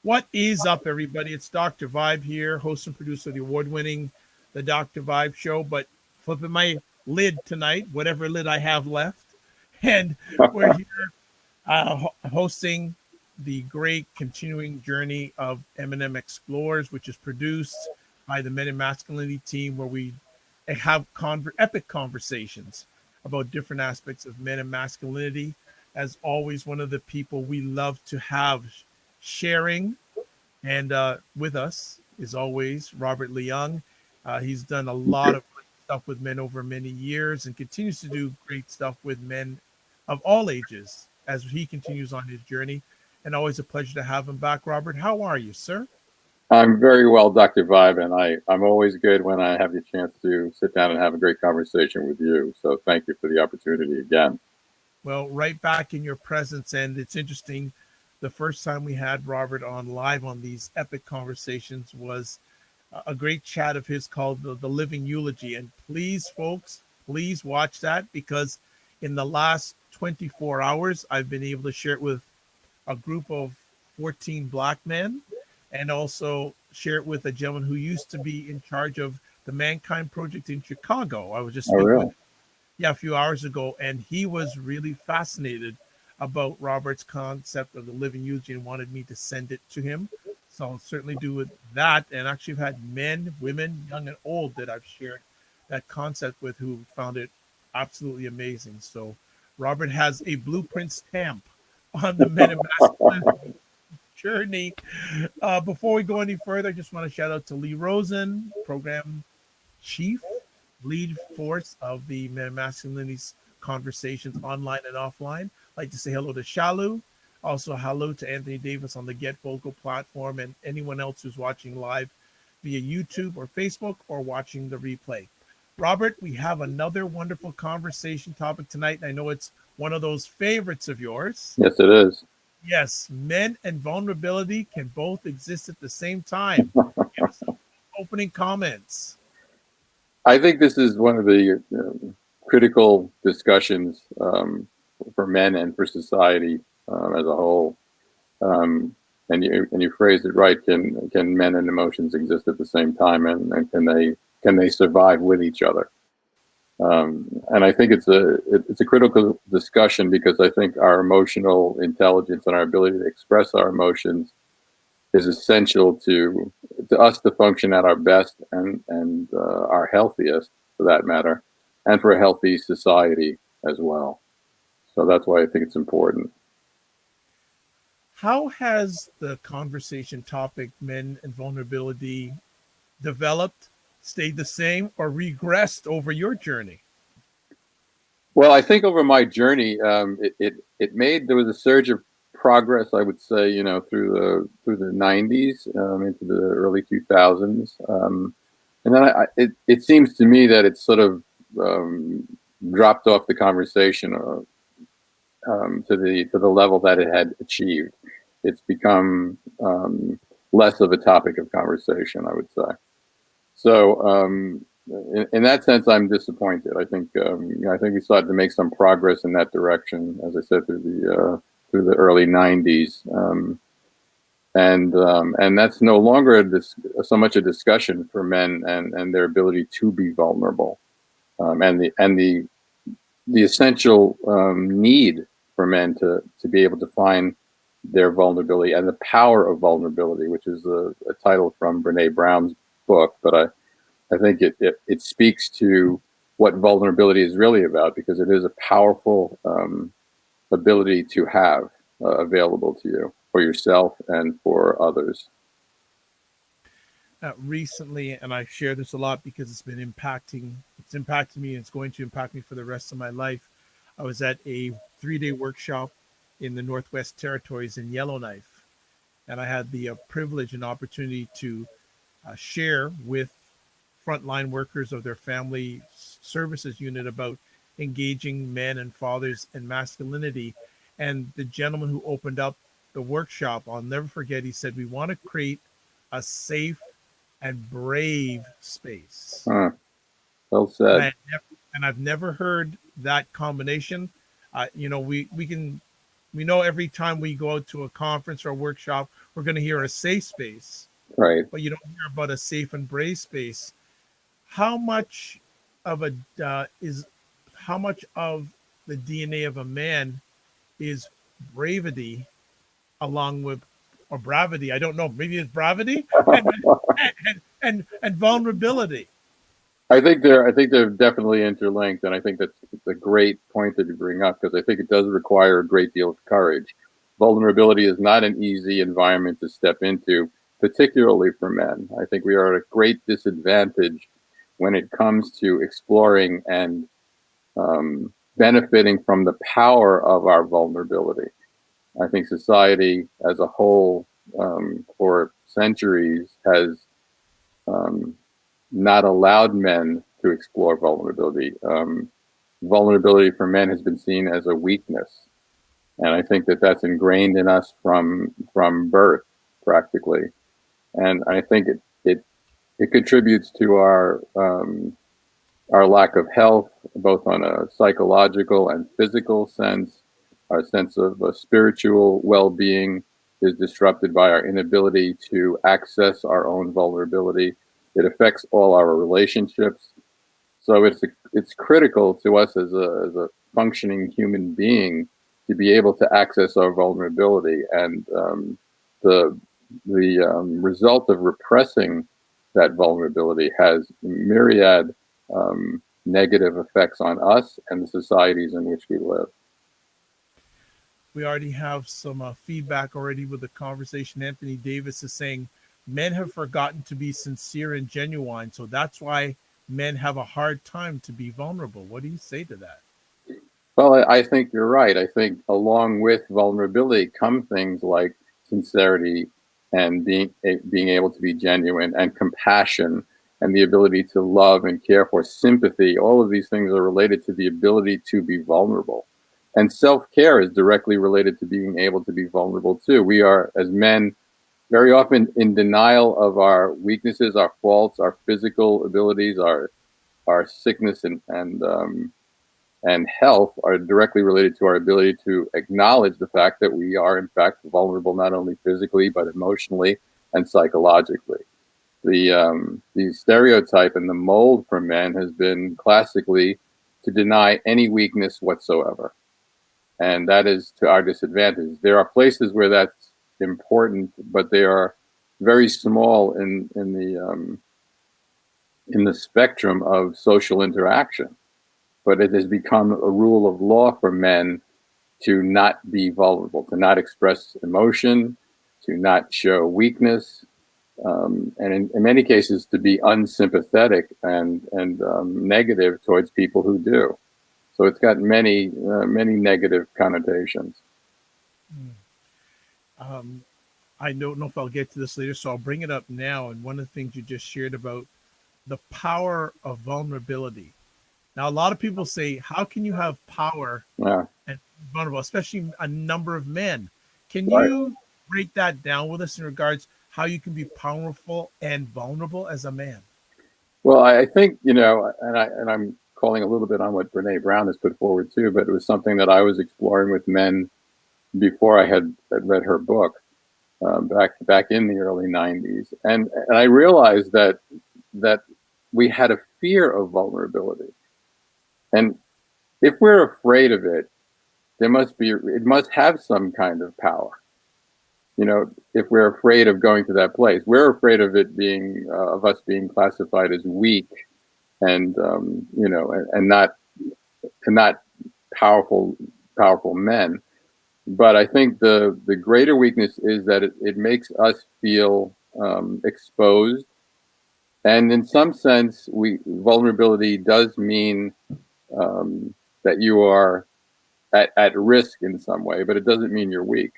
What is up, everybody? It's Dr. Vibe here, host and producer of the award-winning The Dr. Vibe Show. But flipping my lid tonight, whatever lid I have left, and we're here hosting the great continuing journey of M&M Explores, which is produced by the Men in Masculinity team, where we have epic conversations about different aspects of men and masculinity. As always, one of the people we love to have sharing and with us is always Robert Leung. He's done a lot of great stuff with men over many years and continues to do great stuff with men of all ages as he continues on his journey. And always a pleasure to have him back. Robert, how are you, sir? I'm very well, Dr. Vibe, and I'm always good when I have the chance to sit down and have a great conversation with you. So thank you for the opportunity again. Well, right back in your presence. And it's interesting. The first time we had Robert on live on these epic conversations was a great chat of his called the Living Eulogy. And please, folks, please watch that, because in the last 24 hours, I've been able to share it with a group of 14 Black men and also share it with a gentleman who used to be in charge of the Mankind Project in Chicago. I was just Oh, speaking with really? him, yeah, a few hours ago, and he was really fascinated about Robert's concept of the Living Eulogy and wanted me to send it to him. So I'll certainly do with that. And actually, I've had men, women, young and old that I've shared that concept with who found it absolutely amazing. So Robert has a blueprint stamp on the Men and Masculinity journey. Before we go any further, I just want to shout out to Lee Rosen, program chief, lead force of the Men and Masculinities conversations online and offline. I'd like to say hello to Shalu. Also, hello to Anthony Davis on the Get Vocal platform and anyone else who's watching live via YouTube or Facebook or watching the replay. Robert, we have another wonderful conversation topic tonight. I know it's one of those favorites of yours. Yes, it is. Yes, men and vulnerability can both exist at the same time. Give us some opening comments. I think this is one of the critical discussions for men and for society as a whole. And you phrased it right. Can men and emotions exist at the same time, and can they survive with each other? And I think it's a critical discussion, because I think our emotional intelligence and our ability to express our emotions is essential to us to function at our best and our healthiest, for that matter, and for a healthy society as well. So that's why I think it's important. How has the conversation topic, men and vulnerability, developed, stayed the same, or regressed over your journey? Well, I think over my journey, there was a surge of progress, I would say, through the 90s into the early 2000s, and then it seems to me that it's sort of dropped off the conversation to the level that it had achieved. It's become less of a topic of conversation, I would say. So in that sense, I'm disappointed. I think we started to make some progress in that direction, as I said, through the early '90s, and that's no longer so much a discussion for men and their ability to be vulnerable, and the essential need for men to be able to find their vulnerability and the power of vulnerability, which is a title from Brene Brown's book, but I think it speaks to what vulnerability is really about, because it is a powerful ability to have available to you for yourself and for others. Recently, and I share this a lot because it's impacted me, and it's going to impact me for the rest of my life. I was at a 3-day workshop in the Northwest Territories in Yellowknife, and I had the privilege and opportunity to share with frontline workers of their family services unit about engaging men and fathers and masculinity. And the gentleman who opened up the workshop, I'll never forget, he said, "We want to create a safe and brave space." Huh. Well And I've said. never heard that combination. We can We know every time we go out to a conference or a workshop, we're going to hear a safe space, Right. but you don't hear about a safe and brave space. How much of a is how much of the DNA of a man is bravery along with or bravity? I don't know. Maybe it's bravity and vulnerability. I think they're definitely interlinked, and I think that's a great point that you bring up because I think it does require a great deal of courage. Vulnerability is not an easy environment to step into, particularly for men. I think we are at a great disadvantage when it comes to exploring and benefiting from the power of our vulnerability. I think society as a whole, for centuries, has um, not allowed men to explore vulnerability. Vulnerability for men has been seen as a weakness, and I think that that's ingrained in us from birth, practically. And I think it contributes to our lack of health, both on a psychological and physical sense. Our sense of spiritual well-being is disrupted by our inability to access our own vulnerability. It affects all our relationships. So it's critical to us as a functioning human being to be able to access our vulnerability. And the result of repressing that vulnerability has myriad negative effects on us and the societies in which we live. We already have some feedback already with the conversation. Anthony Davis is saying men have forgotten to be sincere and genuine, so that's why men have a hard time to be vulnerable. What do you say to that? Well, I think you're right. I think along with vulnerability come things like sincerity and being able to be genuine and compassion and the ability to love and care for sympathy. All of these things are related to the ability to be vulnerable. And self-care is directly related to being able to be vulnerable too. We are, as men, very often in denial of our weaknesses, our faults, our physical abilities, our sickness and health are directly related to our ability to acknowledge the fact that we are in fact vulnerable not only physically but emotionally and psychologically. The stereotype and the mold for men has been classically to deny any weakness whatsoever, and that is to our disadvantage. There are places where that's important, but they are very small in the spectrum of social interaction. But it has become a rule of law for men to not be vulnerable, to not express emotion, to not show weakness, and in many cases to be unsympathetic and negative towards people who do. So it's got many negative connotations. Um, I don't know if I'll get to this later, so I'll bring it up now. And one of the things you just shared about the power of vulnerability. Now, a lot of people say, how can you have power Yeah, and be vulnerable, especially a number of men? Can right. you break that down with us in regards how you can be powerful and vulnerable as a man? Well, I think I'm calling a little bit on what Brene Brown has put forward too, but it was something that I was exploring with men before had read her book back in the early '90s, and I realized that we had a fear of vulnerability, and if we're afraid of it, it must have some kind of power. If we're afraid of going to that place, we're afraid of it being of us being classified as weak and and not powerful men. But I think the greater weakness is that it makes us feel exposed, and in some sense, we vulnerability does mean that you are at risk in some way, but it doesn't mean you're weak.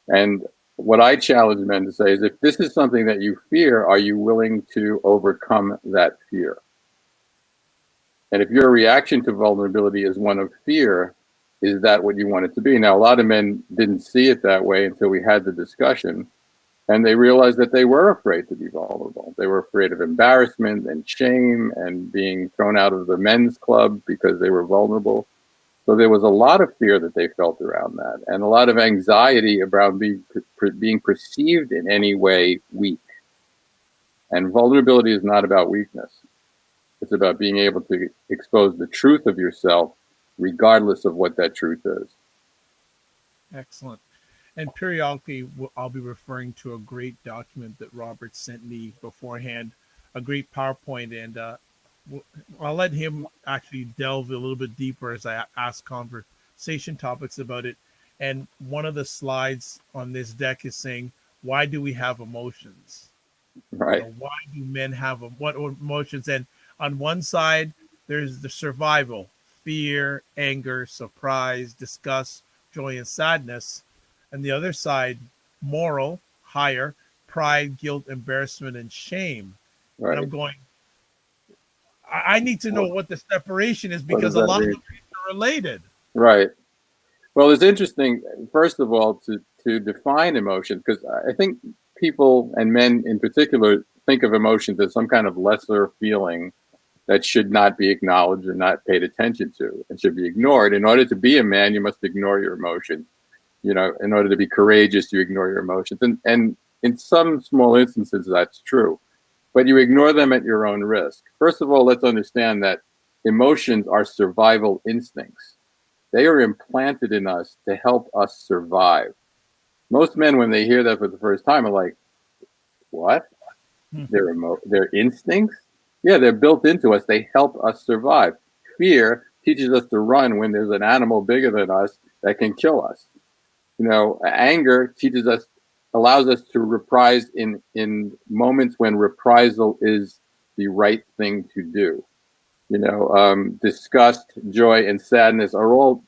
And what I challenge men to say is, if this is something that you fear, are you willing to overcome that fear? And if your reaction to vulnerability is one of fear, is that what you want it to be? Now, a lot of men didn't see it that way until we had the discussion, and they realized that they were afraid to be vulnerable. They were afraid of embarrassment and shame and being thrown out of the men's club because they were vulnerable. So there was a lot of fear that they felt around that, and a lot of anxiety around being perceived in any way weak. And vulnerability is not about weakness. It's about being able to expose the truth of yourself, regardless of what that truth is. Excellent. And periodically, I'll be referring to a great document that Robert sent me beforehand, a great PowerPoint, and I'll let him actually delve a little bit deeper as I ask conversation topics about it. And one of the slides on this deck is saying, "Why do we have emotions? You Right, know, why do men have what emotions?" And on one side, there's the survival, fear, anger, surprise, disgust, joy, and sadness. And the other side, moral, higher, pride, guilt, embarrassment, and shame. And right. I'm going, I need to know What, what the separation is what does because a that lot of mean? them are related. Right. Well, it's interesting, first of all, to define emotions, because I think people, and men in particular, think of emotions as some kind of lesser feeling that should not be acknowledged or not paid attention to and should be ignored. In order to be a man, you must ignore your emotions. You know, in order to be courageous, you ignore your emotions. And in some small instances, that's true. But you ignore them at your own risk. First of all, let's understand that emotions are survival instincts. They are implanted in us to help us survive. Most men, when they hear that for the first time, are like, what? Their instincts? Yeah, they're built into us. They help us survive. Fear teaches us to run when there's an animal bigger than us that can kill us. You know, anger teaches us, allows us to reprise in moments when reprisal is the right thing to do. You know, disgust, joy, and sadness are all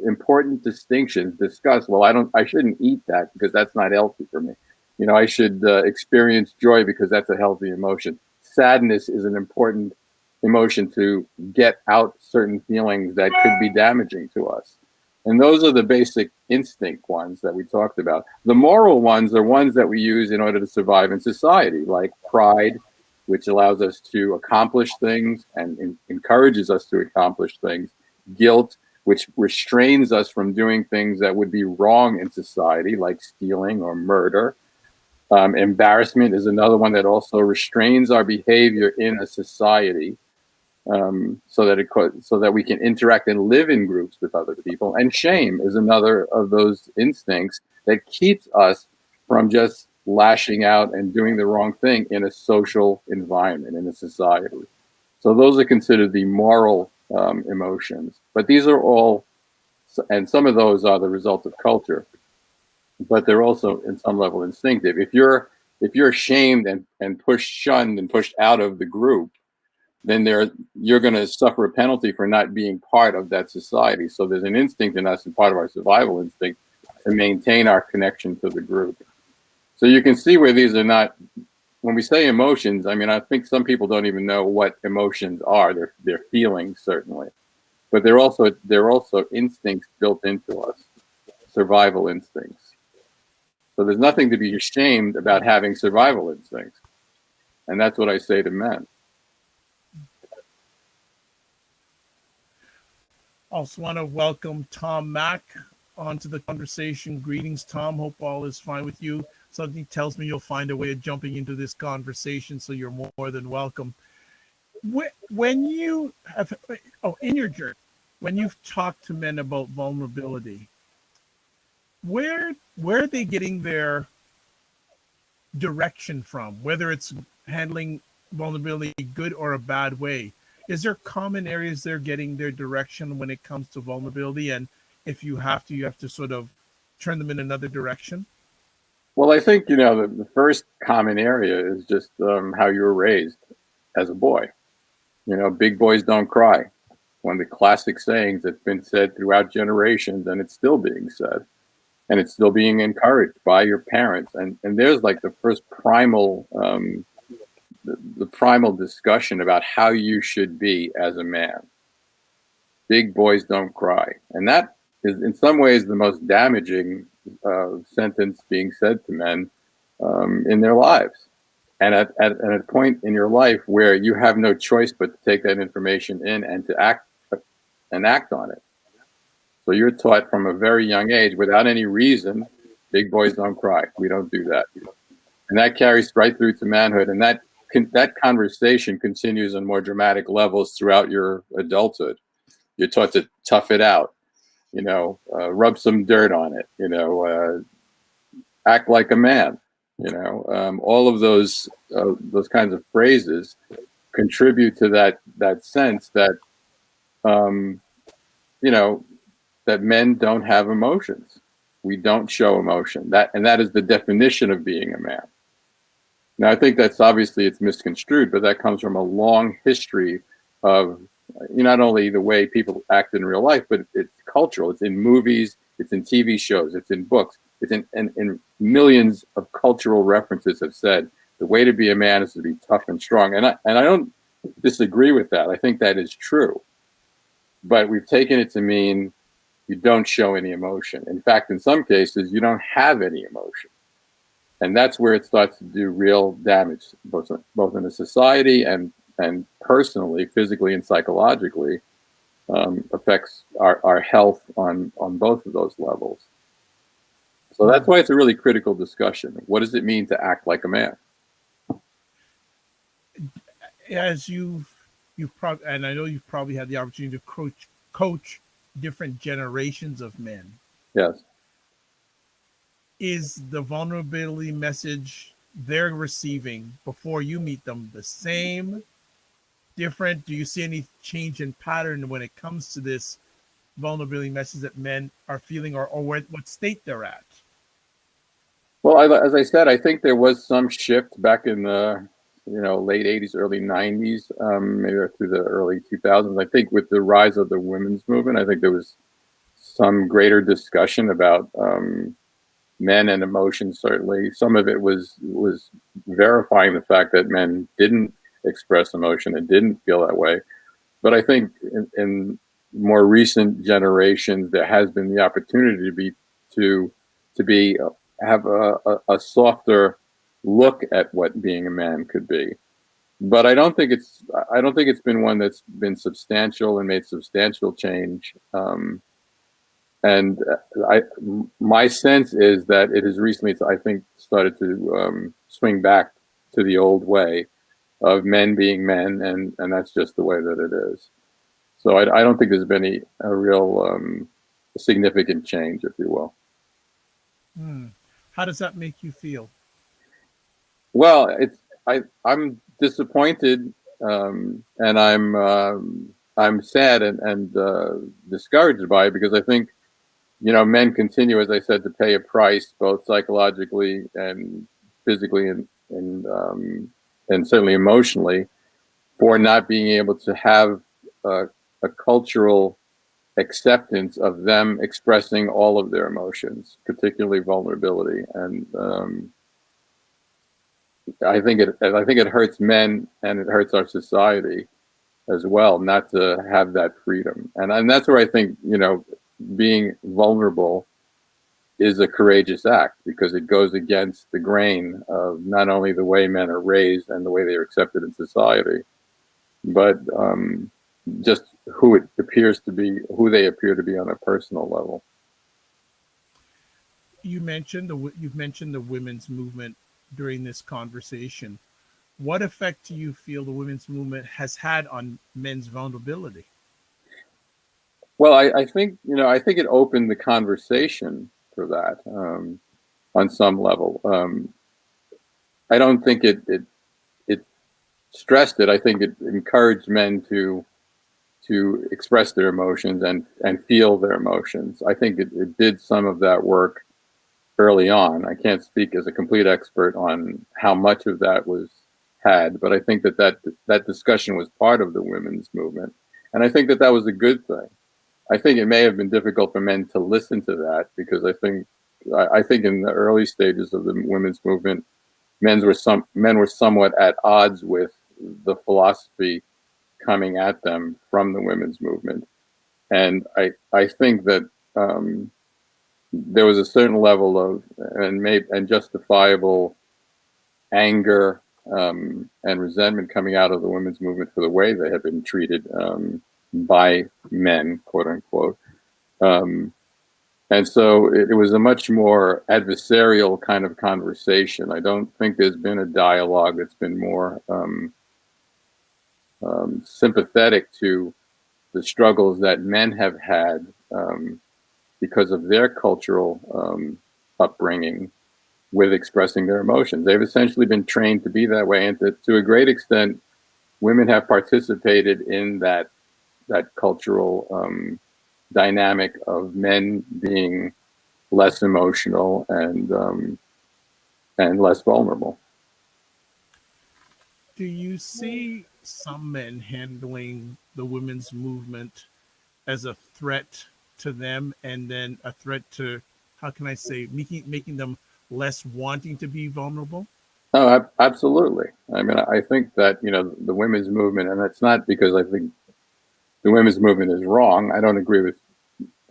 important distinctions. Disgust, well, I shouldn't eat that because that's not healthy for me. You know, I should experience joy because that's a healthy emotion. Sadness is an important emotion to get out certain feelings that could be damaging to us. And those are the basic instinct ones that we talked about. The moral ones are ones that we use in order to survive in society, like pride, which allows us to accomplish things and encourages us to accomplish things. Guilt, which restrains us from doing things that would be wrong in society, like stealing or murder. Embarrassment is another one that also restrains our behavior in a society, so that we can interact and live in groups with other people. And shame is another of those instincts that keeps us from just lashing out and doing the wrong thing in a social environment, in a society. So those are considered the moral emotions. But these are all, and some of those are the result of culture, but they're also in some level instinctive. If you're shamed and pushed, shunned, and pushed out of the group, then you're going to suffer a penalty for not being part of that society. So there's an instinct in us, and part of our survival instinct, to maintain our connection to the group. So you can see where these are not, when we say emotions, I mean, I think some people don't even know what emotions are. They're feelings, certainly, but they're also instincts built into us, survival instincts. So there's nothing to be ashamed about having survival instincts. And that's what I say to men. Also want to welcome Tom Mack onto the conversation. Greetings, Tom. Hope all is fine with you. Something tells me you'll find a way of jumping into this conversation, so you're more than welcome. When you have, in your journey, when you've talked to men about vulnerability, where are they getting their direction from? Whether it's handling vulnerability good or a bad way, is there common areas they're getting their direction when it comes to vulnerability? And if you have to sort of turn them in another direction. Well, I think, the first common area is just how you were raised as a boy. Big boys don't cry. One of the classic sayings that's been said throughout generations, and it's still being said, and it's still being encouraged by your parents. And there's like the first primal, the primal discussion about how you should be as a man. Big boys don't cry. And that is in some ways the most damaging sentence being said to men in their lives. And at a point in your life where you have no choice but to take that information in and to act on it. So you're taught from a very young age, without any reason, big boys don't cry. We don't do that. And that carries right through to manhood. And that conversation continues on more dramatic levels throughout your adulthood. You're taught to tough it out, rub some dirt on it, act like a man, all of those kinds of phrases contribute to that sense that, um, you know, that men don't have emotions. We don't show emotion. That is the definition of being a man. Now, I think that's obviously it's misconstrued, but that comes from a long history of not only the way people act in real life, but it's cultural. It's in movies, it's in TV shows, it's in books, it's in millions of cultural references have said the way to be a man is to be tough and strong. And I don't disagree with that. I think that is true. But we've taken it to mean you don't show any emotion. In fact, in some cases, you don't have any emotion. And that's where it starts to do real damage, both in a society and personally, physically and psychologically, affects our health on both of those levels. So that's why it's a really critical discussion. What does it mean to act like a man? As you've probably, and I know you've probably had the opportunity to coach different generations of men. Yes. Is the vulnerability message they're receiving before you meet them the same, different? Do you see any change in pattern when it comes to this vulnerability message that men are feeling, or what state they're at? Well, as I said, I think there was some shift back in the late 80s, early 90s, maybe through the early 2000s. I think with the rise of the women's movement, I think there was some greater discussion about men and emotions. Certainly, some of it was verifying the fact that men didn't express emotion and didn't feel that way. But I think in more recent generations, there has been the opportunity to have a softer look at what being a man could be. But I don't think it's been one that's been substantial and made substantial change. And my sense is that it has recently, I think, started to swing back to the old way of men being men, and that's just the way that it is. So I don't think there's been a real significant change, if you will. How does that make you feel? Well, I'm disappointed, and I'm sad and discouraged by it, because I think men continue, as I said, to pay a price, both psychologically and physically and certainly emotionally, for not being able to have a cultural acceptance of them expressing all of their emotions, particularly vulnerability. And I think it hurts men, and it hurts our society as well, not to have that freedom. And that's where I think being vulnerable is a courageous act, because it goes against the grain of not only the way men are raised and the way they are accepted in society, but just who they appear to be on a personal level. You've mentioned the women's movement during this conversation. What effect do you feel the women's movement has had on men's vulnerability? Well, I think it opened the conversation for that on some level. I don't think it stressed it. I think it encouraged men to express their emotions and feel their emotions. I think it did some of that work early on. I can't speak as a complete expert on how much of that was had, but I think that discussion was part of the women's movement, and I think that was a good thing. I think it may have been difficult for men to listen to that, because I think in the early stages of the women's movement, men were somewhat at odds with the philosophy coming at them from the women's movement, and I think that there was a certain level of and justifiable anger and resentment coming out of the women's movement for the way they had been treated by men, quote unquote. Um, and so it was a much more adversarial kind of conversation. I don't think there's been a dialogue that's been more sympathetic to the struggles that men have had because of their cultural upbringing with expressing their emotions. They've essentially been trained to be that way, and to a great extent, women have participated in that cultural dynamic of men being less emotional and less vulnerable. Do you see some men handling the women's movement as a threat to them, and then a threat to, how can I say, making them less wanting to be vulnerable? Oh, absolutely. I mean, I think that, the women's movement, and it's not because I think the women's movement is wrong. I don't agree with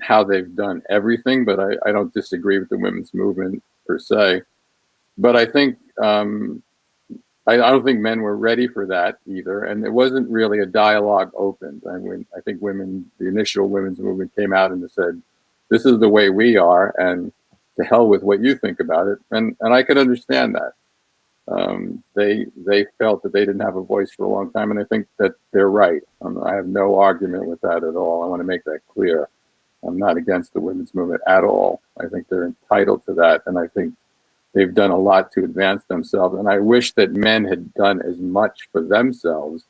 how they've done everything, but I don't disagree with the women's movement per se. But I think I don't think men were ready for that either, and it wasn't really a dialogue opened. I think the initial women's movement came out and said, "This is the way we are, and to hell with what you think about it." And I could understand that. They felt that they didn't have a voice for a long time, and I think that they're right. I have no argument with that at all. I want to make that clear. I'm not against the women's movement at all. I think they're entitled to that, and I think they've done a lot to advance themselves. And I wish that men had done as much for themselves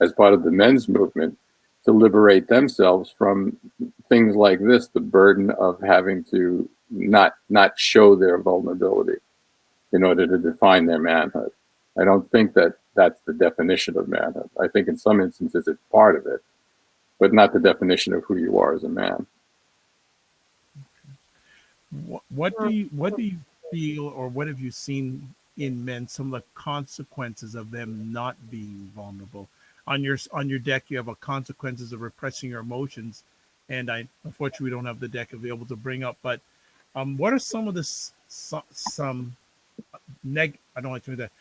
as part of the men's movement to liberate themselves from things like this, the burden of having to not show their vulnerability in order to define their manhood. I don't think that that's the definition of manhood. I think in some instances it's part of it, but not the definition of who you are as a man. What do you feel, or what have you seen in men, some of the consequences of them not being vulnerable? On your deck, you have a consequences of repressing your emotions, and I unfortunately we don't have the deck available to bring up. But what are some of the some neg? I don't like to do that.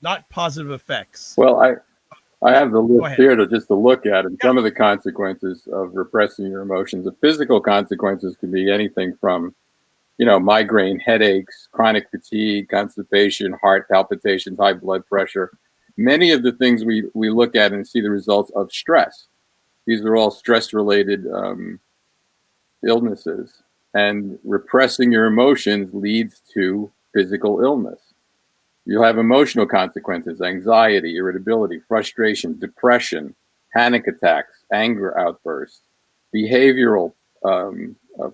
Not positive effects. Well, I have the Go list ahead. here to look at, and Yeah. some of the consequences of repressing your emotions. The physical consequences could be anything from, migraine, headaches, chronic fatigue, constipation, heart palpitations, high blood pressure. Many of the things we look at and see the results of stress. These are all stress-related illnesses, and repressing your emotions leads to physical illness. You'll have emotional consequences: anxiety, irritability, frustration, depression, panic attacks, anger outbursts, behavioral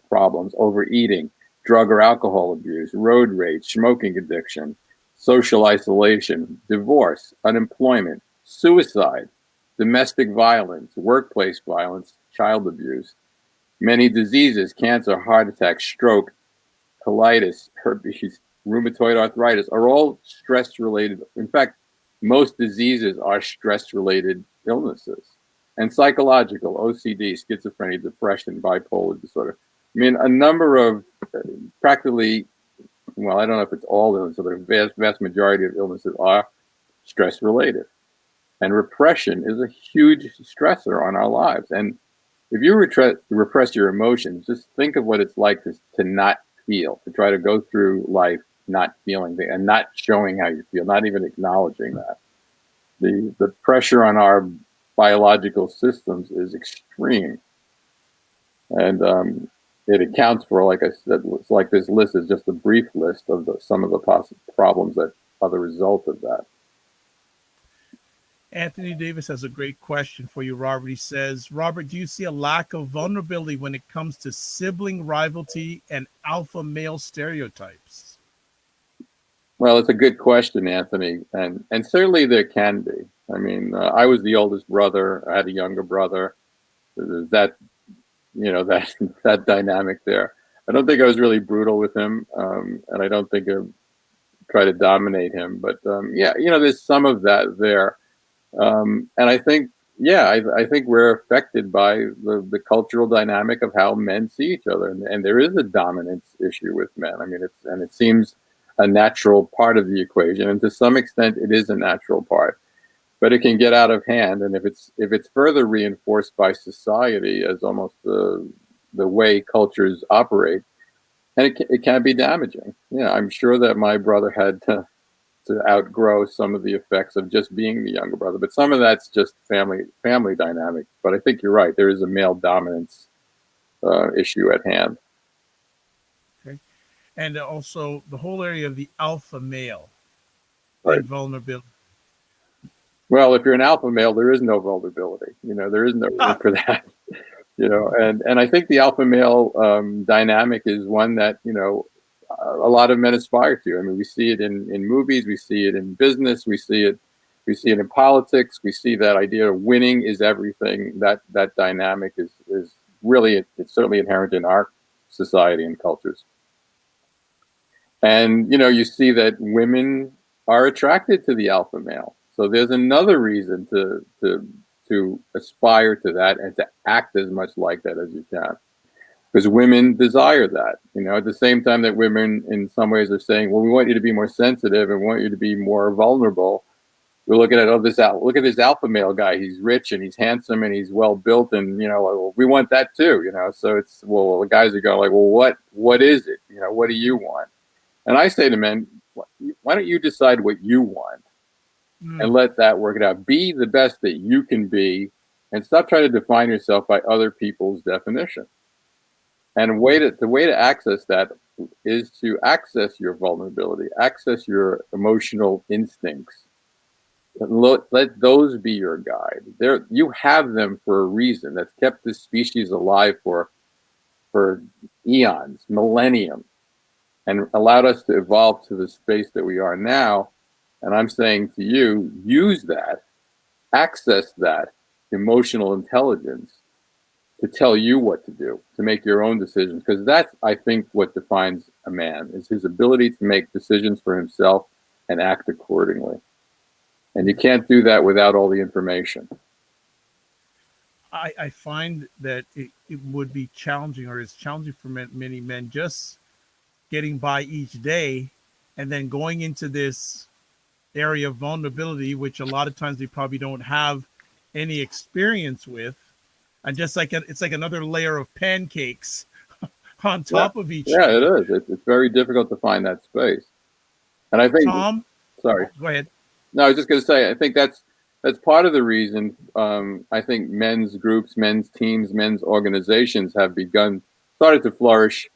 problems, overeating, drug or alcohol abuse, road rage, smoking addiction, social isolation, divorce, unemployment, suicide, domestic violence, workplace violence, child abuse, many diseases: cancer, heart attack, stroke, colitis, herpes, rheumatoid arthritis, are all stress related. In fact, most diseases are stress related illnesses. And psychological: OCD, schizophrenia, depression, bipolar disorder. I mean, a number of practically, well, I don't know if it's all illnesses, but a vast majority of illnesses are stress related. And repression is a huge stressor on our lives. And if you repress your emotions, just think of what it's like to not feel, to try to go through life not feeling and not showing how you feel, not even acknowledging that. The pressure on our biological systems is extreme, and it accounts for, like I said, it's like this list is just a brief list of some of the possible problems that are the result of that. Anthony Davis has a great question for you, Robert. He says, Robert, do you see a lack of vulnerability when it comes to sibling rivalry and alpha male stereotypes? Well, it's a good question, Anthony, and certainly there can be. I mean, I was the oldest brother. I had a younger brother. There's that, that that dynamic there. I don't think I was really brutal with him, and I don't think I try to dominate him. But yeah, there's some of that there, and I think, yeah, I think we're affected by the cultural dynamic of how men see each other, and there is a dominance issue with men. I mean, it seems a natural part of the equation, and to some extent, it is a natural part. But it can get out of hand, and if it's further reinforced by society as almost the way cultures operate, and it can be damaging. Yeah, I'm sure that my brother had to outgrow some of the effects of just being the younger brother, but some of that's just family dynamic. But I think you're right. There is a male dominance issue at hand. Okay. And also the whole area of the alpha male Right. and vulnerability. Well, if you're an alpha male, there is no vulnerability. There is no room for that. And I think the alpha male dynamic is one that a lot of men aspire to. I mean, we see it in movies, we see it in business, we see it in politics. We see that idea of winning is everything. That dynamic is really, it's certainly inherent in our society and cultures. And you see that women are attracted to the alpha male. So there's another reason to aspire to that and to act as much like that as you can, because women desire that. At the same time that women in some ways are saying, well, we want you to be more sensitive and we want you to be more vulnerable. We're looking at, look at this alpha male guy. He's rich and he's handsome and he's well built, and well, we want that too. So it's, well, the guys are going like, well, what is it? What do you want? And I say to men, why don't you decide what you want and Mm. let that work it out? Be the best that you can be, and stop trying to define yourself by other people's definition. And the way to access that is to access your vulnerability, access your emotional instincts. Let those be your guide. You have them for a reason. That's kept this species alive for eons, millennium, and allowed us to evolve to the space that we are now. And I'm saying to you, use that, access that emotional intelligence to tell you what to do, to make your own decisions. Because that's, I think, what defines a man, is his ability to make decisions for himself and act accordingly. And you can't do that without all the information. I find that it would be challenging, or it's challenging for many men, just getting by each day and then going into this area of vulnerability, which a lot of times they probably don't have any experience with. And just like it's like another layer of pancakes on Yeah, top of each yeah, other. it is. It's very difficult to find that space. And I think, Tom, sorry, go ahead. no, I was just going to say, I think that's part of the reason. I think men's groups, men's teams, men's organizations have started to flourish,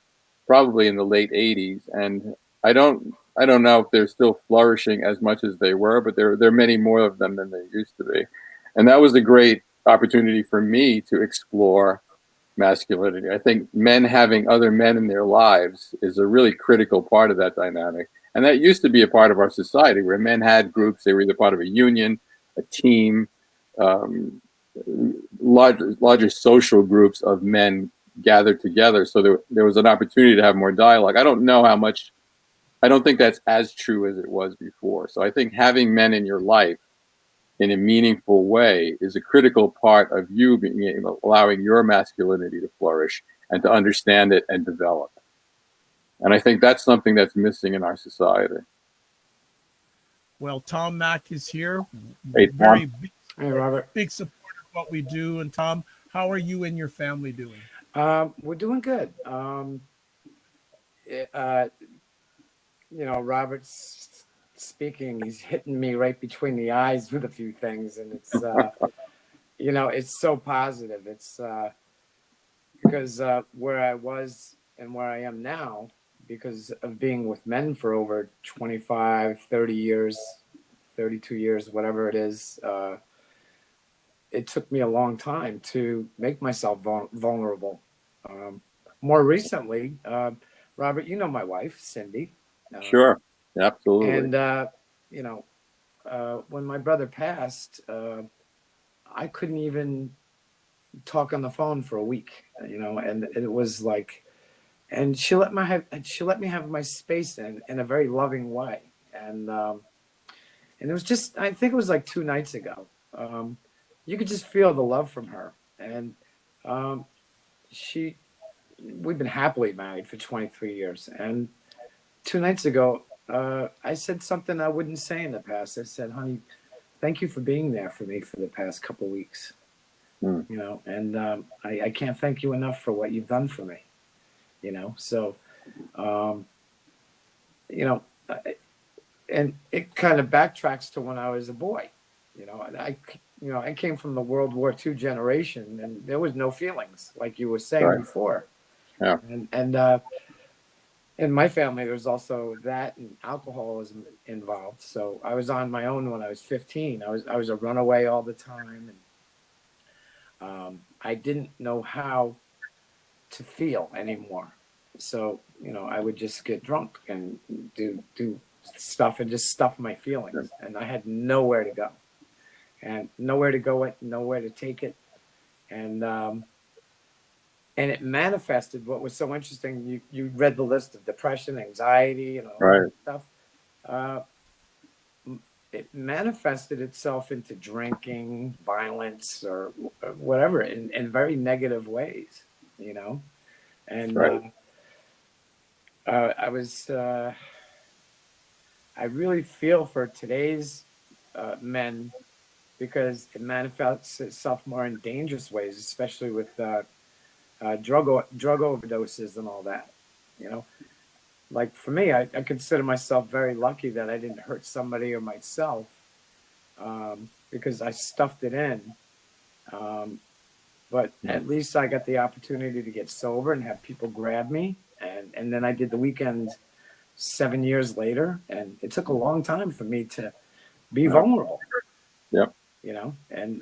probably in the late '80s, and I don't know if they're still flourishing as much as they were, but there are many more of them than there used to be, and that was a great opportunity for me to explore masculinity. I think men having other men in their lives is a really critical part of that dynamic. And that used to be a part of our society where men had groups. They were either part of a union, a team, um, larger social groups of men gathered together. So there was an opportunity to have more dialogue. I don't know how much, I don't think that's as true as it was before. So I think having men in your life in a meaningful way is a critical part of you allowing your masculinity to flourish and to understand it and develop. And I think that's something that's missing in our society. Well, Tom Mack is here. Hey, Very Tom. big, Hey, Robert. big supporter of what we do. And Tom, how are you and your family doing? We're doing good. It- uh, Robert's speaking. He's hitting me right between the eyes with a few things, and it's so positive. It's because where I was and where I am now, because of being with men for over 25, 30 years, 32 years, whatever it is. It took me a long time to make myself vulnerable. Um, More recently, Robert, you know my wife, Cindy. Um, Sure. Absolutely. and, you know, when my brother passed, I couldn't even talk on the phone for a week, and it was like, and she let me have my space in a very loving way. And it was just, I think it was like 2 nights ago. You could just feel the love from her. And um, she, we've been happily married for 23 years. And 2 nights ago, I said something I wouldn't say in the past. I said, honey, thank you for being there for me for the past couple weeks. Mm. you know, and I can't thank you enough for what you've done for me, you know. So, um, you know, and it kind of backtracks to when I was a boy. You know, you know, I came from the World War II generation, and there was no feelings, like you were saying Right. before. Yeah. And in my family, there was also that and alcoholism involved. So I was on my own when I was 15. I was a runaway all the time, and I didn't know how to feel anymore. So you know, I would just get drunk and do stuff and just stuff my Yeah. feelings, and I had nowhere to go, and nowhere to go it, nowhere to take it, and and it manifested. What was so interesting, you read the list of depression, anxiety, and all Right. that stuff. Uh, it manifested itself into drinking, violence, or whatever, in very negative ways, you know. And Right. I was, I really feel for today's men because it manifests itself more in dangerous ways, especially with drug overdoses and all that. You know, like for me, I consider myself very lucky that I didn't hurt somebody or myself because I stuffed it in. Um, but Yeah. at least I got the opportunity to get sober and have people grab me. And then I did the weekend 7 years later. And it took a long time for me to be Yeah. vulnerable, Yep. you know, and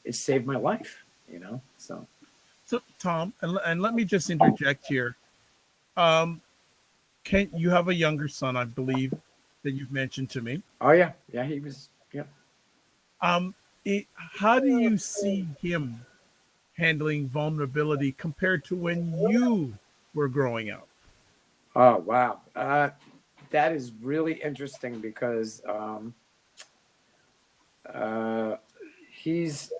it saved my life, you know. So, So, Tom, and let me just interject here. Um, can you have a younger son, I believe, that you've mentioned to me? oh, yeah. Yeah, he was, yeah. Um, how do you see him handling vulnerability compared to when you were growing up? Oh, wow. That is really interesting because uh, he's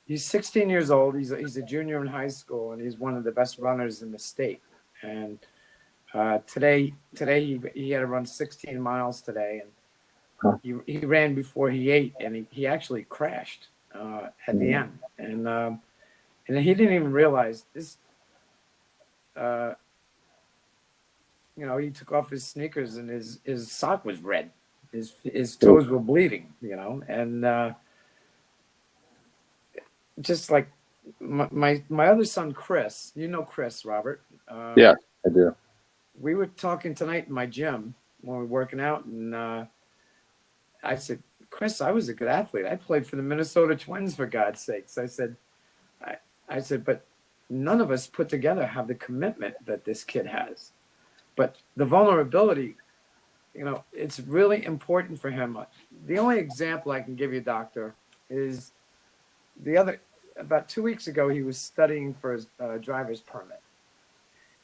he's 16 years old. He's a junior in high school, and he's one of the best runners in the state. And today he had to run 16 miles today, and Huh. he ran before he ate, and he actually crashed at the Mm. end, and he didn't even realize this. Uh, you know, he took off his sneakers, and his sock was red. His Oof. toes were bleeding. You know, and just like my other son Chris, you know Chris Robert. Yes, I do. We were talking tonight in my gym when we were working out, and I said, Chris, I was a good athlete. I played for the Minnesota Twins, for God's sakes. I, I said, but none of us put together have the commitment that this kid has. But the vulnerability, you know, it's really important for him. The only example I can give you, doctor, is the other, about 2 weeks ago, he was studying for his driver's permit.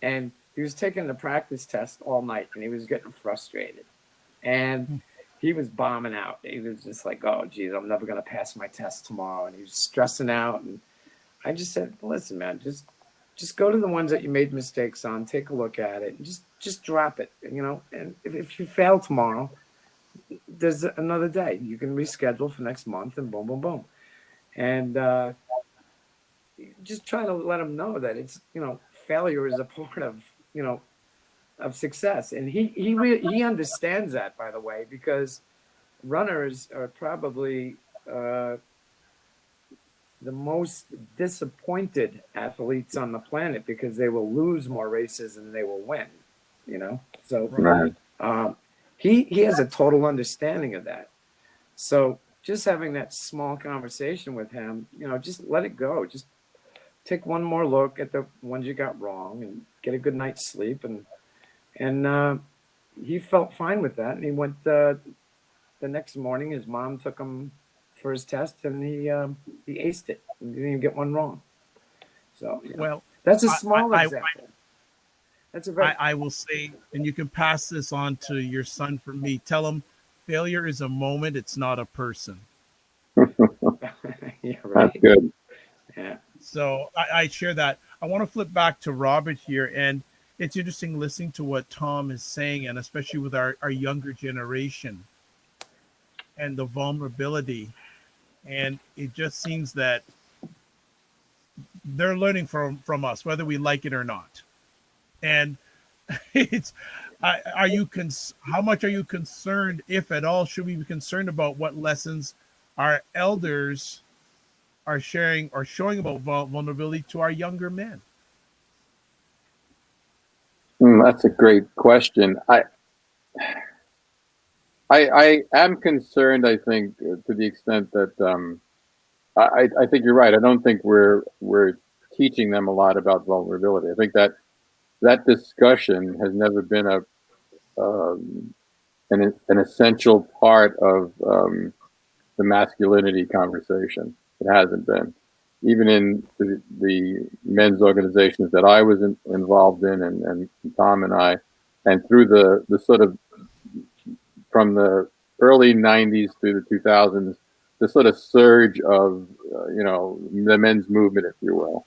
And he was taking the practice test all night, and he was getting frustrated. And he was bombing out. He was just like, oh, geez, I'm never going to pass my test tomorrow. And he was stressing out. And I just said, listen, man, just go to the ones that you made mistakes on, take a look at it, and just drop it, you know. And if you fail tomorrow, there's another day. You can reschedule for next month, and boom, boom, boom. And just try to let him know that it's, you know, failure is a part of, you know, of success. And he understands that, by the way, because runners are probably the most disappointed athletes on the planet because they will lose more races than they will win. You know, so Right. Right. um, he has a total understanding of that. So just having that small conversation with him, you know, just let it go. Just take one more look at the ones you got wrong and get a good night's sleep. And he felt fine with that. And he went the next morning. His mom took him for his test, and he aced it. He didn't even get one wrong. So you know, Well, that's a I, I, small I, example. That's a very I will say, and you can pass this on to your son for me. Tell him failure is a moment, it's not a person. yeah, That's right. good. Yeah. So I share that. I want to flip back to Robert here. And it's interesting listening to what Tom is saying, and especially with our younger generation and the vulnerability. And it just seems that they're learning from us, whether we like it or not. And it's are you how much are you concerned, if at all, should we be concerned about what lessons our elders are sharing or showing about vulnerability to our younger men? That's a great question. I am concerned. I think to the extent that I think you're right. I don't think we're teaching them a lot about vulnerability. I think that discussion has never been an essential part of the masculinity conversation. It hasn't been. Even in the men's organizations that I was involved in, and Tom and I, and through the sort of from the early 90s through the 2000s, the sort of surge of the men's movement, if you will.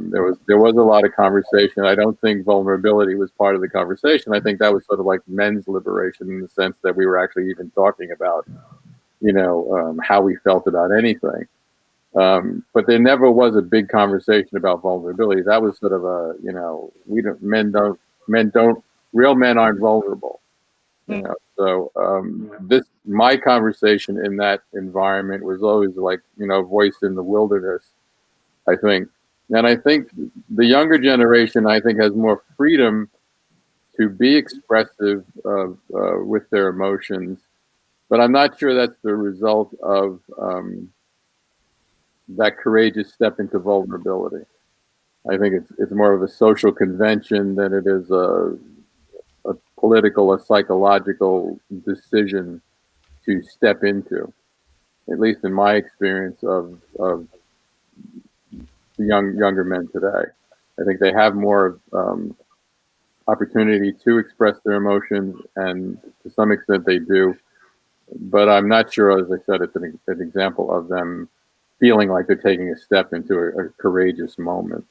There was a lot of conversation. I don't think vulnerability was part of the conversation. I think that was sort of like men's liberation, in the sense that we were actually even talking about, how we felt about anything. But there never was a big conversation about vulnerability. That was sort of real men aren't vulnerable. So my conversation in that environment was always like, voice in the wilderness, I think. And I think the younger generation, I think, has more freedom to be expressive with their emotions, but I'm not sure that's the result of that courageous step into vulnerability. I think it's more of a social convention than it is a political, a psychological decision to step into. At least in my experience of the younger men today, I think they have more opportunity to express their emotions, and to some extent they do. But I'm not sure, as I said, it's an example of them feeling like they're taking a step into a courageous moment.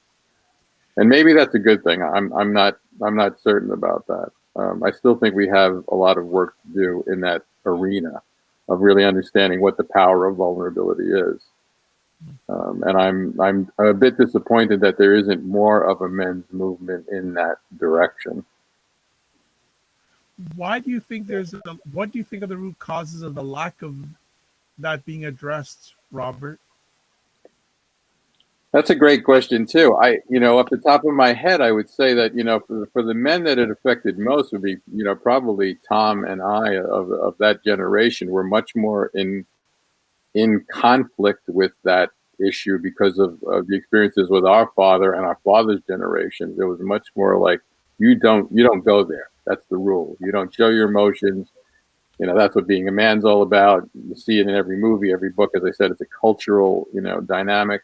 And maybe that's a good thing. I'm not certain about that. I still think we have a lot of work to do in that arena of really understanding what the power of vulnerability is. And I'm a bit disappointed that there isn't more of a men's movement in that direction. Why do you think what do you think are the root causes of the lack of that being addressed, Robert? That's a great question too. Off the top of my head, I would say that, for the men that it affected most would be, probably Tom and I of that generation were much more in conflict with that issue because of the experiences with our father and our father's generation. There was much more like, you don't go there. That's the rule. You don't show your emotions. That's what being a man's all about. You see it in every movie, every book. As I said, it's a cultural, dynamic.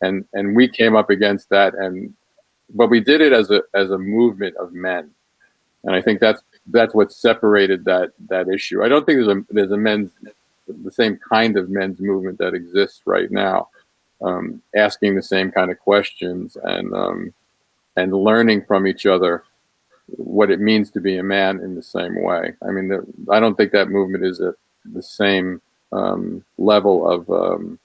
And we came up against that, but we did it as a movement of men, and I think that's what separated that issue. I don't think there's the same kind of men's movement that exists right now, asking the same kind of questions and learning from each other what it means to be a man in the same way. I mean, I don't think that movement is at the same level of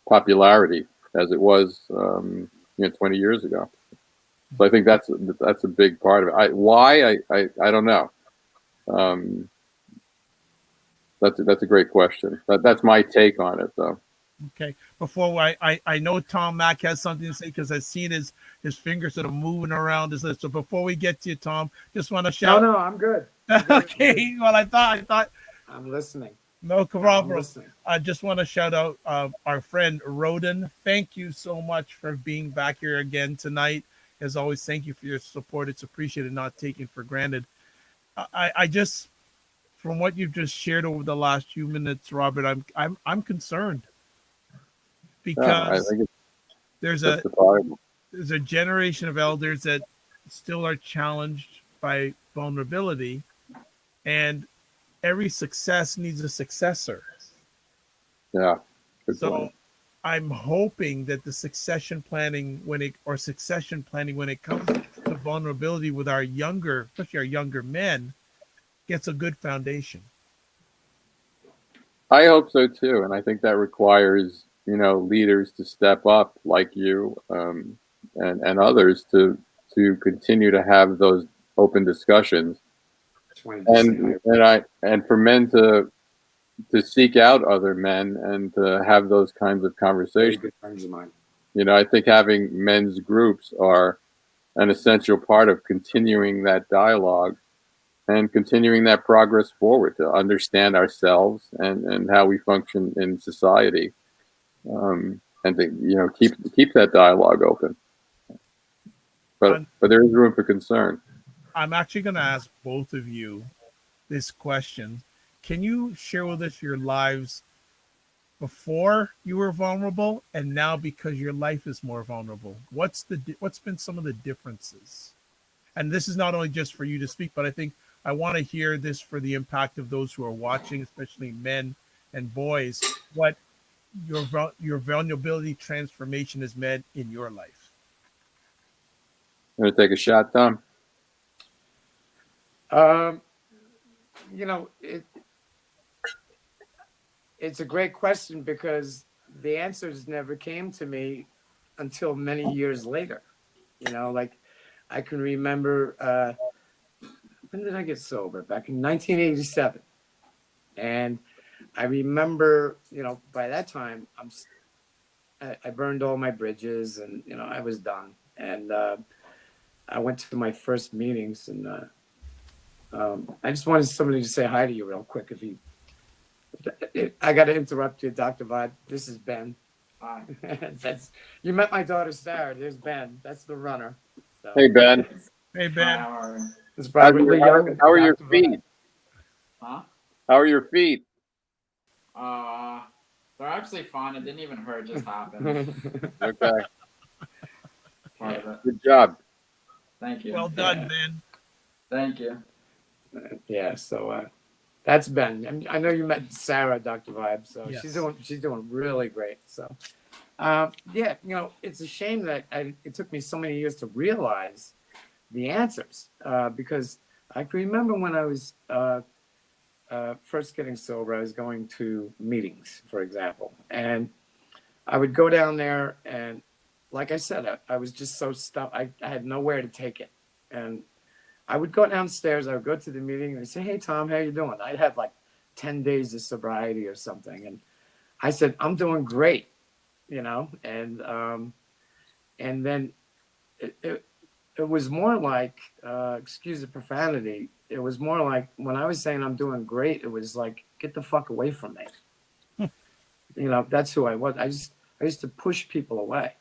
popularity as it was 20 years ago. So I think that's a big part of it. Why I don't know. That's a great question. That's my take on it, though. Okay. Before I know Tom Mack has something to say, because I've seen his fingers sort of moving around his list. So before we get to you, Tom, just want to shout. No, I'm good. Okay. Well, I thought. I'm listening. No problem. I just want to shout out our friend Roden. Thank you so much for being back here again tonight. As always, thank you for your support. It's appreciated, not taken for granted. I just, from what you've just shared over the last few minutes, Robert, I'm concerned, because there's a generation of elders that still are challenged by vulnerability, and every success needs a successor. Yeah. So point. I'm hoping that the succession planning when it comes to vulnerability with our especially our younger men, gets a good foundation. I hope so too, and I think that requires leaders to step up, like you, and others, to continue to have those open discussions, Just wanted to say hi. and for men to seek out other men and to have those kinds of Very conversations. good friends of mine. I think having men's groups are an essential part of continuing that dialogue and continuing that progress forward to understand ourselves and how we function in society, and to keep that dialogue open. But there is room for concern. I'm actually going to ask both of you this question. Can you share with us your lives before you were vulnerable and now because your life is more vulnerable? What's been some of the differences? And this is not only just for you to speak, but I think I want to hear this for the impact of those who are watching, especially men and boys, what your vulnerability transformation has meant in your life. You want to take a shot, Tom? It's a great question because the answers never came to me until many years later. Like I can remember when did I get sober? Back in 1987. And I remember, by that time, I burned all my bridges and, I was done. And I went to my first meetings and I just wanted somebody to say hi to you real quick. I got to interrupt you, Dr. Vibe. This is Ben. Hi. You met my daughter, Sarah. There's Ben. That's the runner. So. Hey, Ben. Hey, Hi, Ben. how are you? It's probably Leung. How are your Dr. feet? Vibe. Huh? How are your feet? They're actually fine. It didn't even hurt. It just happened. Okay. Part of it. Good job. Thank you. Well done, Yeah. Ben. Thank you. Yeah, so that's Ben. I know you met Sarah, Dr. Vibe, so Yes. she's doing really great. So yeah, it's a shame that it took me so many years to realize the answers because I can remember when I was first getting sober, I was going to meetings, for example, and I would go down there and like I said, I was just so stuck. I had nowhere to take it. And I would go downstairs, I would go to the meeting and I'd say, hey, Tom, how you doing? I'd have like 10 days of sobriety or something. And I said, I'm doing great, and then it was more like, excuse the profanity, it was more like when I was saying I'm doing great, it was like, get the fuck away from me. That's who I was. I used to push people away.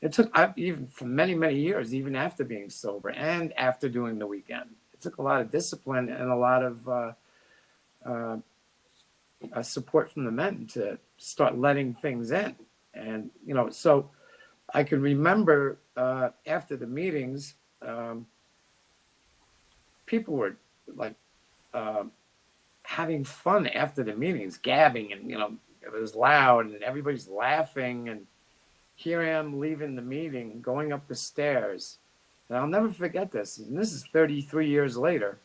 It took even for many, many years, even after being sober and after doing the weekend. It took a lot of discipline and a lot of support from the men to start letting things in. And, so I can remember after the meetings, people were like having fun after the meetings, gabbing, and, it was loud and everybody's laughing. And here I am leaving the meeting, going up the stairs. And I'll never forget this. And this is 33 years later.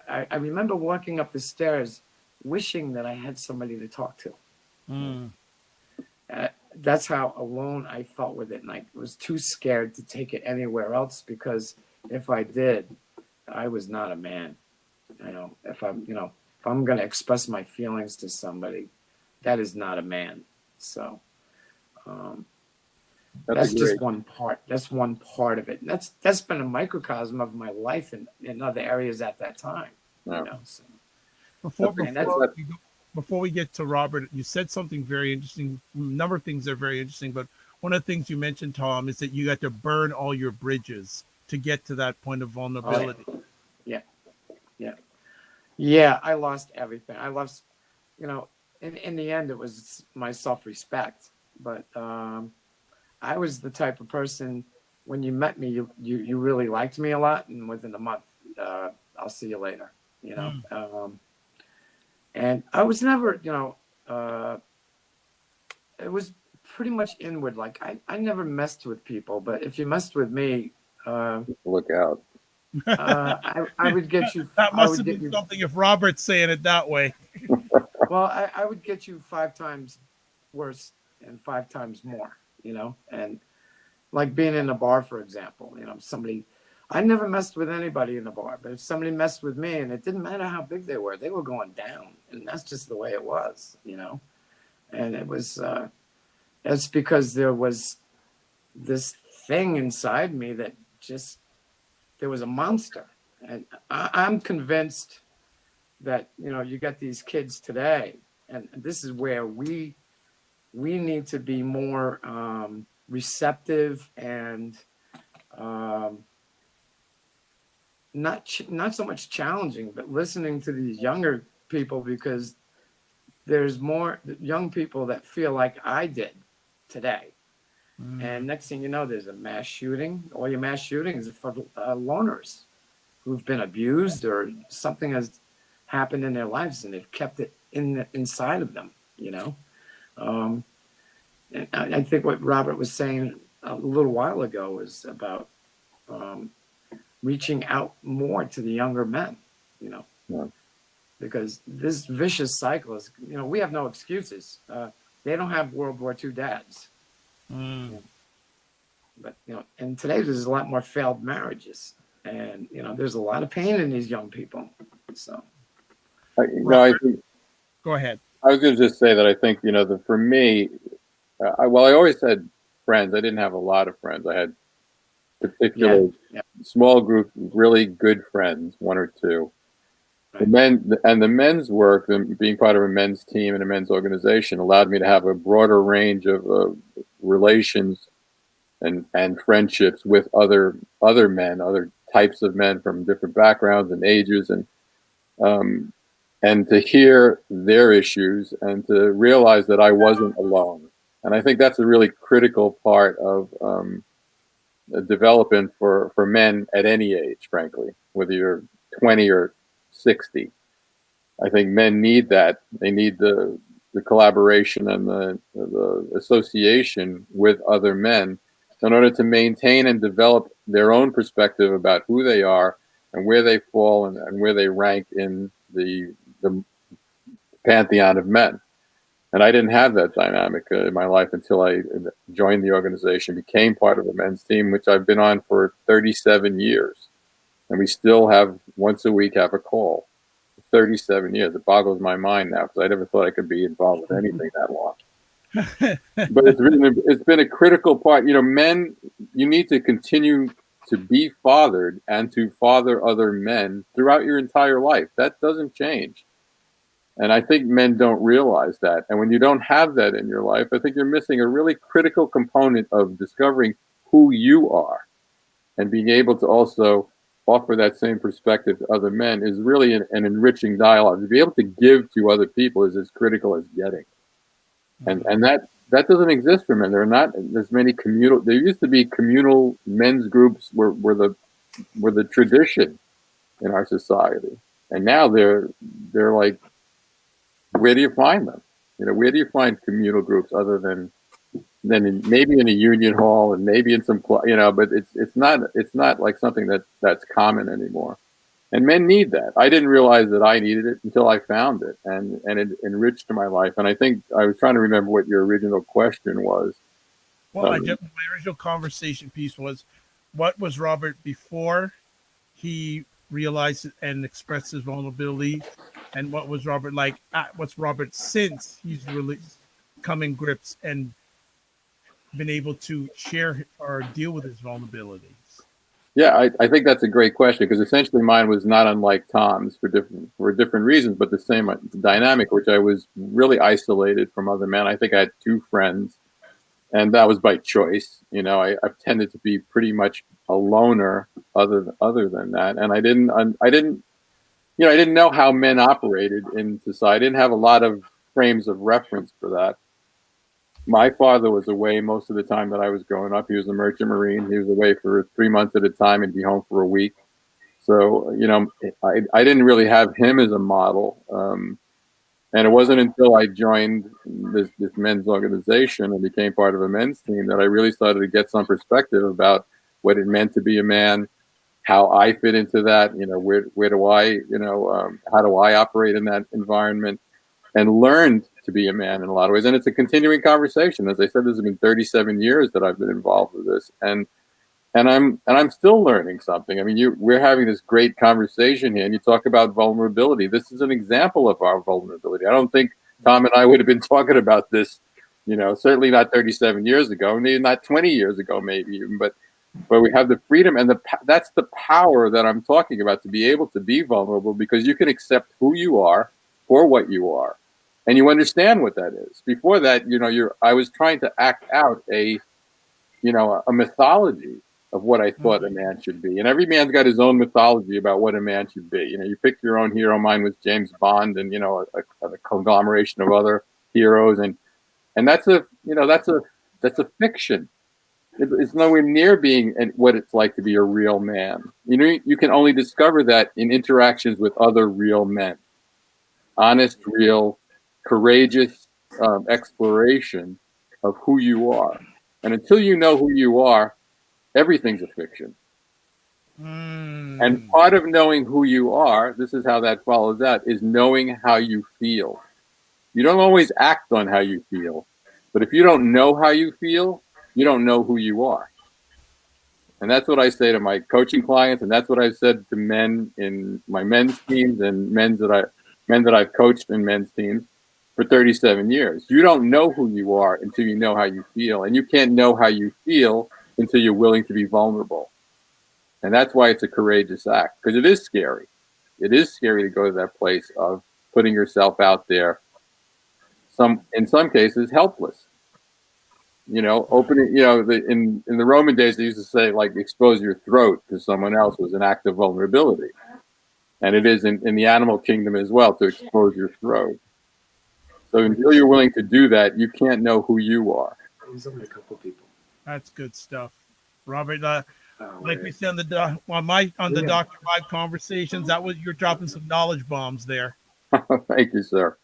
I remember walking up the stairs wishing that I had somebody to talk to. Mm. That's how alone I felt with it. And I was too scared to take it anywhere else because if I did, I was not a man. If I'm going to express my feelings to somebody, that is not a man. So, that's just one part. That's one part of it. And that's been a microcosm of my life in other areas at that time. Yeah. So. Before we get to Robert, you said something very interesting. A number of things are very interesting, but one of the things you mentioned, Tom, is that you got to burn all your bridges to get to that point of vulnerability. Oh, yeah. I lost everything. I lost, in the end, it was my self-respect. But I was the type of person, when you met me, you really liked me a lot. And within a month, I'll see you later, and I was never, it was pretty much inward. Like I never messed with people, but if you messed with me, Look out. I would get you. That must have been something if Robert's saying it that way. Well, I would get you 5 times worse and 5 times more, you know. And like being in a bar, for example, you know, somebody, I never messed with anybody in the bar, but if somebody messed with me, and it didn't matter how big they were going down, and that's just the way it was, you know. And it was, that's because there was this thing inside me that just, there was a monster. And I'm convinced that, you know, you got these kids today, and this is where we need to be more receptive and not so much challenging, but listening to these younger people, because there's more young people that feel like I did today. And next thing you know, there's a mass shooting. All your mass shootings are for loners who've been abused, or something has happened in their lives and they've kept it inside of them, you know. And I think what Robert was saying a little while ago is about reaching out more to the younger men, you know. Yeah. Because this vicious cycle is, you know, we have no excuses. They don't have World War II dads. You know? But, you know, and today there's a lot more failed marriages. And, you know, there's a lot of pain in these young people. So, I think, Go ahead. I was going to just say that I think, you know, for me, I always had friends. I didn't have a lot of friends. I had particular small group, really good friends, 1 or 2. The men's work, and being part of a men's team and a men's organization, allowed me to have a broader range of relations and friendships with other men, other types of men from different backgrounds and ages, and to hear their issues and to realize that I wasn't alone. And I think that's a really critical part of development for men at any age, frankly, whether you're 20 or 60. I think men need that. They need the collaboration and the association with other men in order to maintain and develop their own perspective about who they are and where they fall and where they rank in the pantheon of men. And I didn't have that dynamic in my life until I joined the organization, became part of the men's team, which I've been on for 37 years. And we still have, once a week, have a call. 37 years. It boggles my mind now, because I never thought I could be involved with anything that long. But it's been a critical part. You know, men, you need to continue to be fathered and to father other men throughout your entire life. That doesn't change. And I think men don't realize that. And when you don't have that in your life, I think you're missing a really critical component of discovering who you are, and being able to also offer that same perspective to other men is really an enriching dialogue. To be able to give to other people is as critical as getting. And that doesn't exist for men. There are not as many communal. There used to be communal men's groups were the tradition in our society, and now they're like, where do you find them? You know, where do you find communal groups other than maybe in a union hall and maybe in some, you know? But it's not like something that's common anymore. And men need that. I didn't realize that I needed it until I found it, and it enriched my life. And I think I was trying to remember what your original question was. Well, my original conversation piece was, what was Robert before he realized and expressed his vulnerability, and what was Robert like? What's Robert since he's really come in grips and been able to share or deal with his vulnerabilities? Yeah, I think that's a great question, because essentially mine was not unlike Tom's for different reasons, but the same dynamic, which I was really isolated from other men. I think I had 2 friends, and that was by choice. You know, I've tended to be pretty much a loner other than that, and I didn't know how men operated in society. I didn't have a lot of frames of reference for that. My father was away most of the time that I was growing up. He was a merchant marine. He was away for 3 months at a time and be home for a week. So, you know, I didn't really have him as a model. And it wasn't until I joined this men's organization and became part of a men's team that I really started to get some perspective about what it meant to be a man, how I fit into that, you know, where do I, you know, how do I operate in that environment? and learned to be a man in a lot of ways. And it's a continuing conversation. As I said, this has been 37 years that I've been involved with this, and I'm still learning something. I mean, we're having this great conversation here, and you talk about vulnerability. This is an example of our vulnerability. I don't think Tom and I would have been talking about this, certainly not 37 years ago, maybe not 20 years ago, maybe even, but we have the freedom, and that's the power that I'm talking about, to be able to be vulnerable, because you can accept who you are for what you are, and you understand what that is. Before that, I was trying to act out a mythology of what I thought a man should be. And every man's got his own mythology about what a man should be. You pick your own hero. Mine was James Bond, and a conglomeration of other heroes, and that's a fiction. It's nowhere near being what it's like to be a real man. You can only discover that in interactions with other real men. Honest, real, courageous exploration of who you are. And until you know who you are, everything's a fiction. And part of knowing who you are, this is how that follows out, is knowing how you feel. You don't always act on how you feel, but if you don't know how you feel, you don't know who you are. And that's what I say to my coaching clients, and that's what I've said to men in my men's teams and men that I've coached in men's teams for 37 years. You don't know who you are until you know how you feel, and you can't know how you feel until you're willing to be vulnerable. And that's why it's a courageous act, because it is scary. It is scary to go to that place of putting yourself out there, in some cases, helpless. Opening, in the Roman days, they used to say, like, expose your throat to someone else was an act of vulnerability. And it is in the animal kingdom as well, to expose your throat. So until you're willing to do that, you can't know who you are. There's only a couple people. That's good stuff, Robert. Like we said on the Dr. Vibe conversations, you're dropping some knowledge bombs there. Thank you, sir.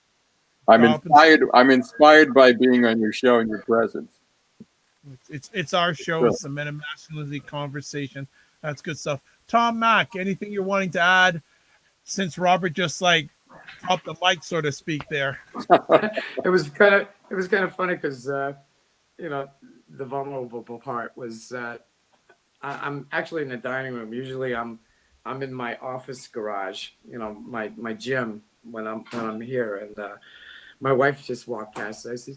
I'm inspired by being on your show and your presence. It's our show. It's the Men of Masculinity conversation. That's good stuff. Tom Mack, anything you're wanting to add, since Robert just dropped the mic, so to speak, there? It was kind of funny because the vulnerable part was I'm actually in the dining room. Usually I'm in my office garage, my gym when I'm here, and my wife just walked past. I said,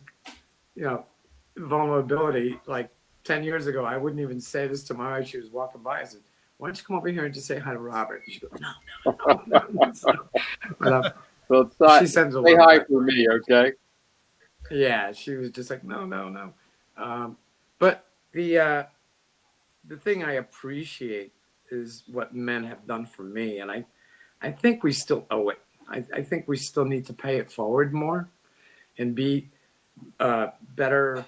vulnerability. Like 10 years ago, I wouldn't even say this to my wife. She was walking by. I said, "Why don't you come over here and just say hi to Robert?" And she goes, "No." So she sends a say hi for me, okay? Yeah, she was just like, no. But the thing I appreciate is what men have done for me, and I think we still owe it. I think we still need to pay it forward more and be better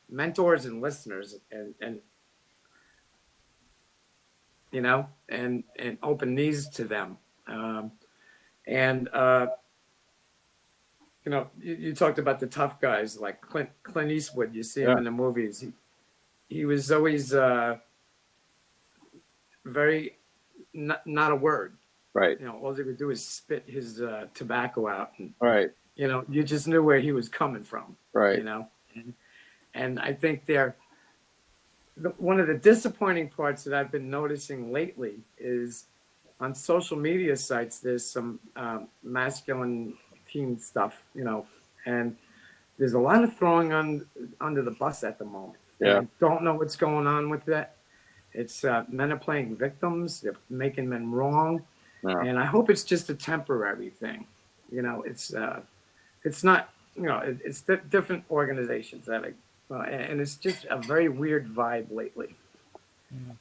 mentors and listeners, and open these to them. You talked about the tough guys like Clint Eastwood. You see him in the movies. He was always very not a word. Right. All he would do is spit his tobacco out, and right. You just knew where he was coming from. Right. And I think one of the disappointing parts that I've been noticing lately is on social media sites. There's some masculine teen stuff, and there's a lot of throwing under the bus at the moment. Yeah. I don't know what's going on with that. It's men are playing victims. They're making men wrong. Yeah. And I hope it's just a temporary thing. It's not, it's different organizations and it's just a very weird vibe lately.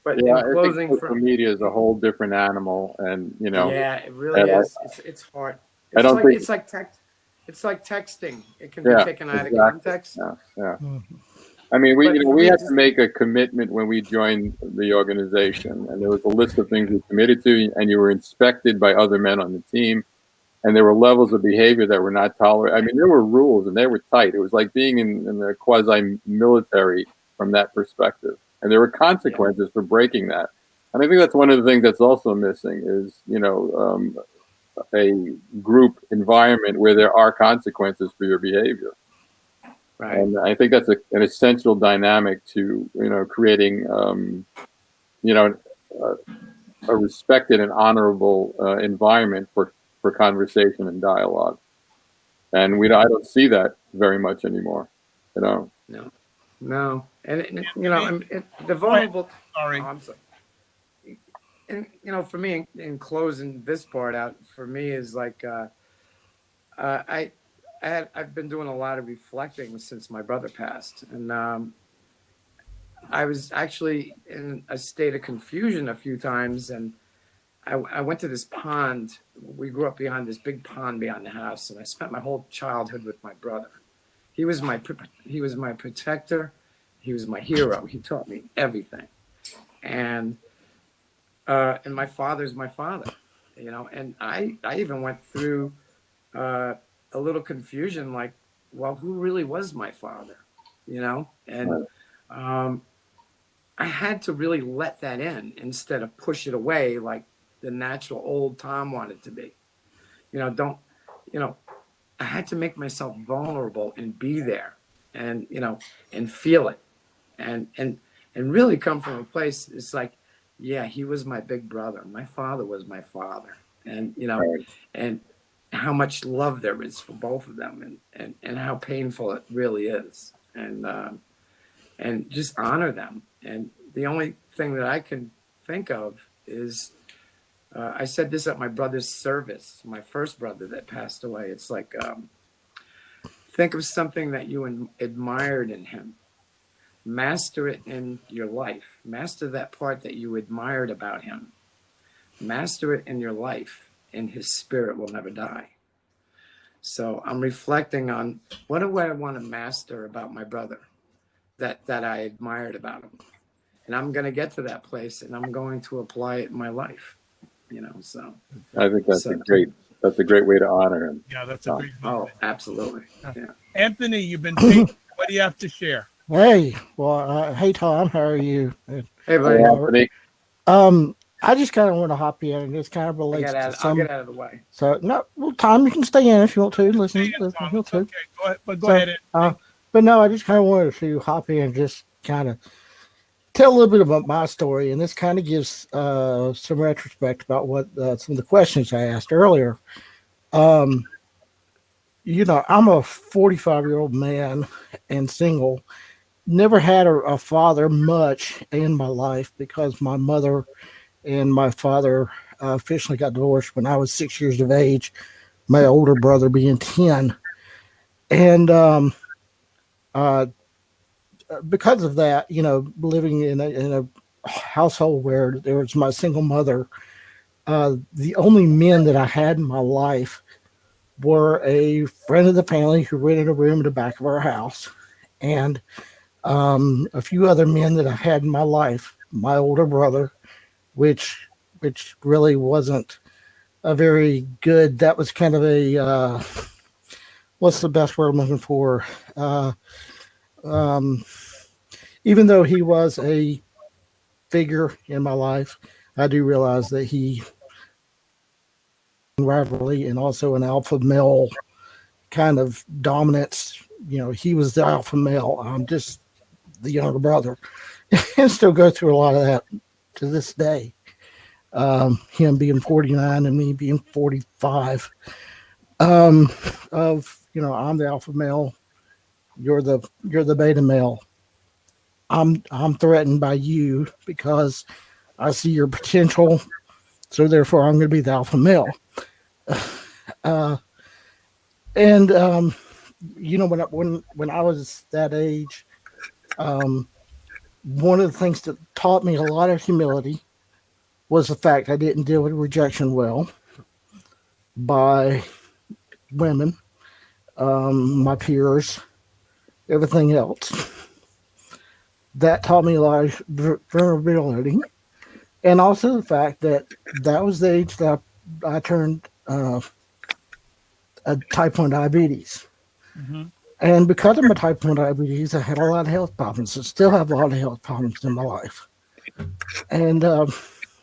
But in closing, I think social media is a whole different animal, and yeah, it really is. It's hard. It's like texting. It can be taken out of context. Yeah. I mean, we had to make a commitment when we joined the organization, and there was a list of things we committed to, and you were inspected by other men on the team, and there were levels of behavior that were not tolerated. I mean, there were rules, and they were tight. It was like being in the quasi-military from that perspective, and there were consequences for breaking that. And I think that's one of the things that's also missing is, a group environment where there are consequences for your behavior. Right. And I think that's an essential dynamic to, creating, a respected and honorable environment for conversation and dialogue. And I don't see that very much anymore, No. And the vulnerable. Sorry. Oh, I'm sorry. And for me, in closing this part out, for me is like I've been doing a lot of reflecting since my brother passed, and I was actually in a state of confusion a few times, and I went to this pond. We grew up behind this big pond behind the house, and I spent my whole childhood with my brother. He was my protector. He was my hero. He taught me everything, and my father's my father, And I even went through a little confusion, like, well, who really was my father, And I had to really let that in instead of push it away like the natural old Tom wanted to be. I had to make myself vulnerable and be there, and and feel it, and really come from a place. It's like, yeah, he was my big brother. My father was my father, and and how much love there is for both of them, and how painful it really is, and just honor them. And the only thing that I can think of is, I said this at my brother's service, my first brother that passed away. It's like, think of something that you admired in him. Master it in your life. Master that part that you admired about him. Master it in your life, and his spirit will never die. So I'm reflecting on, what do I want to master about my brother that I admired about him? And I'm going to get to that place, and I'm going to apply it in my life. So I think that's a great way to honor him. Yeah, that's a great. Oh, absolutely. Yeah. Anthony, you've been patient. What do you have to share? Hey, well, hey Tom, how are you? Hey, buddy. Anthony. I just kind of want to hop in, and this kind of relates to some. I'll get out of the way. So no, well, Tom, you can stay in if you want to. Listen, if you want to. Okay, go ahead. But go ahead. But no, I just kind of wanted to hop in and just kind of tell a little bit about my story, and this kind of gives some retrospect about what some of the questions I asked earlier. I'm a 45-year-old man and single. Never had a father much in my life because my mother and my father officially got divorced when I was 6 years of age, my older brother being 10. And because of that, living in a household where there was my single mother, the only men that I had in my life were a friend of the family who rented a room in the back of our house, and a few other men that I had in my life, my older brother, which really wasn't a very good, that was kind of a, what's the best word I'm looking for? Even though he was a figure in my life, I do realize that he rivalry and also an alpha male kind of dominance. He was the alpha male. I'm just the younger brother, and still go through a lot of that to this day. Him being 49 and me being 45. I'm the alpha male. You're the beta male. I'm threatened by you because I see your potential, so therefore I'm going to be the alpha male. When I was that age, one of the things that taught me a lot of humility was the fact I didn't deal with rejection well by women, my peers, everything else. That taught me a lot of vulnerability, and also the fact that was the age that I turned a type 1 diabetes. Mm-hmm. And because of my type 1 diabetes, I had a lot of health problems. I still have a lot of health problems in my life. And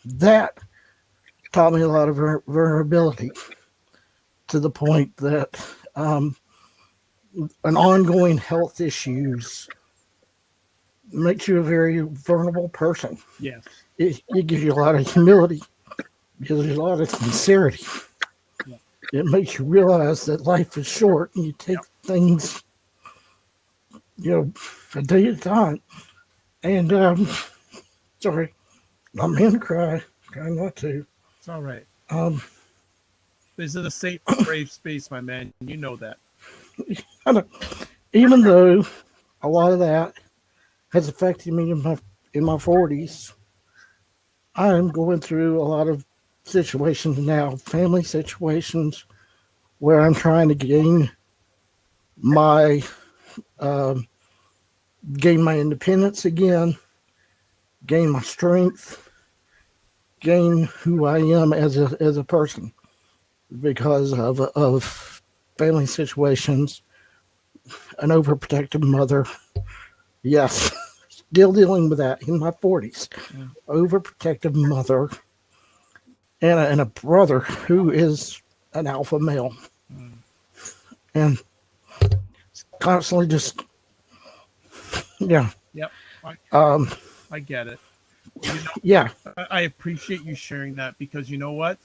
that taught me a lot of vulnerability. to the point that an ongoing health issues makes you a very vulnerable person. Yes. It gives you a lot of humility. It gives you a lot of sincerity. Yeah. It makes you realize that life is short and you take things, a day at a time. And sorry, I'm going to cry. Trying not to. It's all right. Um, This is a safe, brave space, my man. You know that. Even though a lot of that has affected me in my 40s, I'm going through a lot of situations now, family situations, where I'm trying to my um, gain my independence again, gain my strength, gain who I am as a person because of family situations, an overprotective mother. Yes, still dealing with that in my 40s. Overprotective mother and a brother who is an alpha male. And constantly just, yeah. Yep. I get it. Yeah. I appreciate you sharing that because you know what?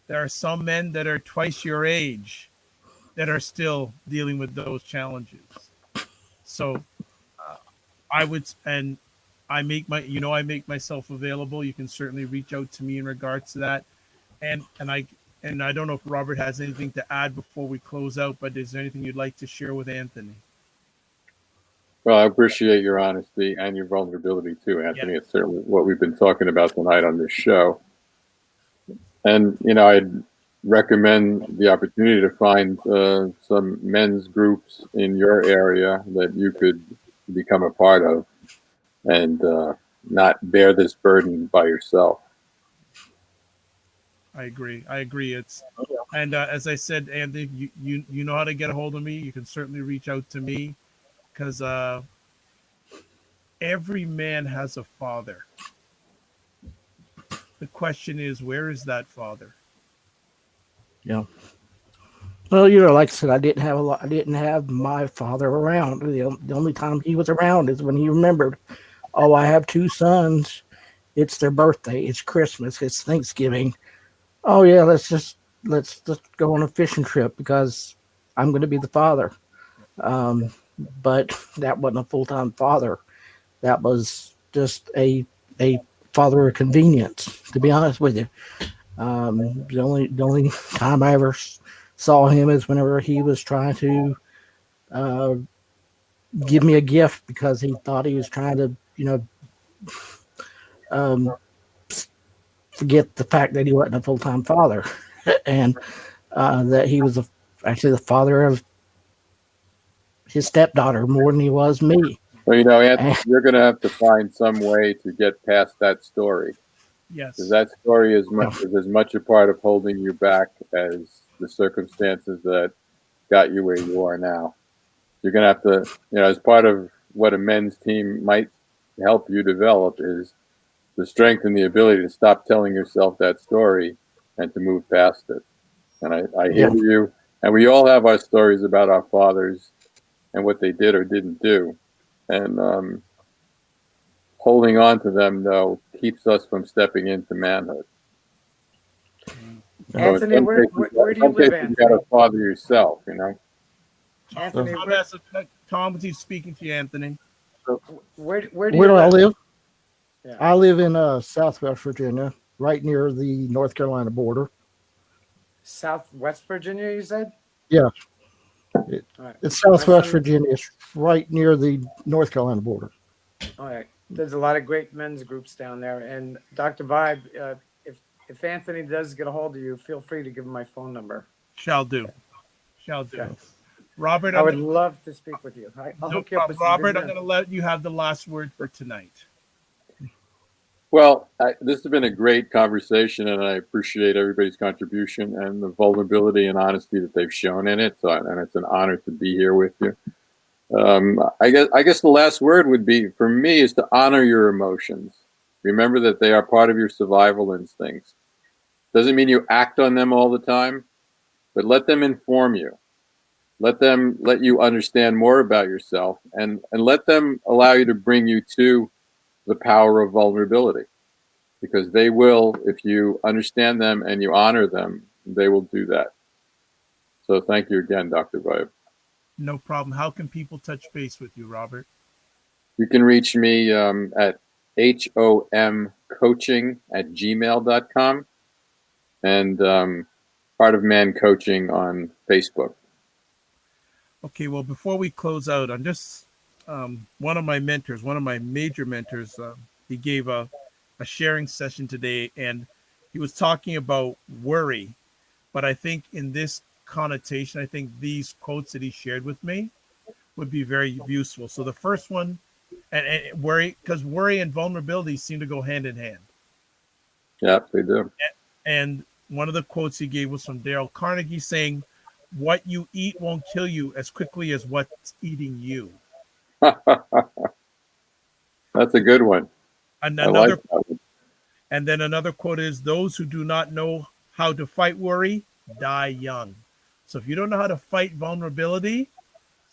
There are some men that are twice your age that are still dealing with those challenges. So I would, and I make myself available. You can certainly reach out to me in regards to that. And I don't know if Robert has anything to add before we close out, but is there anything you'd like to share with Anthony? Well, I appreciate your honesty and your vulnerability too, Anthony. It's certainly what we've been talking about tonight on this show. And, I'd recommend the opportunity to find some men's groups in your area that you could become a part of and not bear this burden by yourself. I agree. And as I said, Anthony, you know how to get a hold of me. You can certainly reach out to me because every man has a father. The question is, where is that father? Yeah. Well, like I said, I didn't have my father around. The only time he was around is when he remembered, oh, I have two sons. It's their birthday. It's Christmas. It's Thanksgiving. Oh yeah, let's just go on a fishing trip because I'm going to be the father. But that wasn't a full-time father. That was just a father of convenience. To be honest with you, the only time I ever saw him is whenever he was trying to uh, give me a gift because he thought he was trying to, um, forget the fact that he wasn't a full-time father and that he was actually the father of his stepdaughter more than he was me. Well, Anthony, you're going to have to find some way to get past that story. Yes. Because that story is as much a part of holding you back as the circumstances that got you where you are now. You're going to have to, as part of what a men's team might help you develop is the strength and the ability to stop telling yourself that story and to move past it. And I hear you. And we all have our stories about our fathers and what they did or didn't do. And holding on to them, though, keeps us from stepping into manhood. Anthony, so where do you live, Anthony? You got to father yourself, Anthony, Tom, he's speaking to you, Anthony. Where do I live? Yeah. I live in Southwest Virginia, right near the North Carolina border. Southwest Virginia, you said? Yeah. Right. It's Southwest Virginia. It's right near the North Carolina border. All right. There's a lot of great men's groups down there. And Dr. Vibe, if Anthony does get a hold of you, feel free to give him my phone number. Shall do. Okay. Robert, I would love to speak with you. I'll hook you up with Robert, I'm going to let you have the last word for tonight. Well, this has been a great conversation, and I appreciate everybody's contribution and the vulnerability and honesty that they've shown in it. And it's an honor to be here with you. I guess the last word would be for me is to honor your emotions. Remember that they are part of your survival instincts. Doesn't mean you act on them all the time, but let them inform you. Let them let you understand more about yourself, and let them allow you to bring you to the power of vulnerability, because they will, if you understand them and you honor them, they will do that. So thank you again, Dr. Vibe. No problem. How can people touch base with you, Robert? You can reach me at homcoaching@gmail.com and Part of Man Coaching on Facebook. Okay, well, before we close out, I'm just one of my mentors, one of my major mentors, he gave a sharing session today, and he was talking about worry. But I think in this connotation, I think these quotes that he shared with me would be very useful. So the first one, and worry, because worry and vulnerability seem to go hand in hand. Yeah, they do. And one of the quotes he gave was from Dale Carnegie saying, "What you eat won't kill you as quickly as what's eating you." That's a good one. And I like another, that one. and then another quote is, "Those who do not know how to fight worry die young." So if you don't know how to fight vulnerability,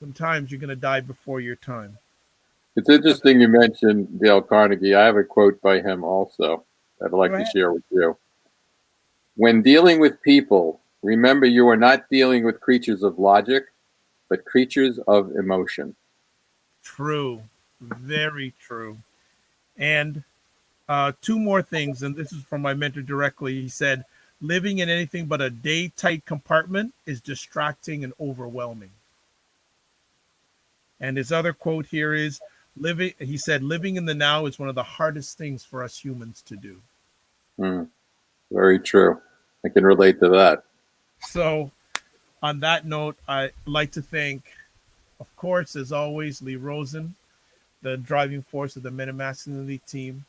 sometimes you're going to die before your time. It's interesting you mentioned Dale Carnegie. I have a quote by him also that I'd like Go to ahead. share with you. When dealing with people, remember you are not dealing with creatures of logic, but creatures of emotion. True, very true. And two more things, and this is from my mentor directly. He said, "Living in anything but a day tight compartment is distracting and overwhelming." And his other quote here is, "Living," he said, "living in the now is one of the hardest things for us humans to do." Hmm, very true. I can relate to that. So, on that note, I'd like to thank, of course, as always, Lee Rosen, the driving force of the Men and Masculinity team.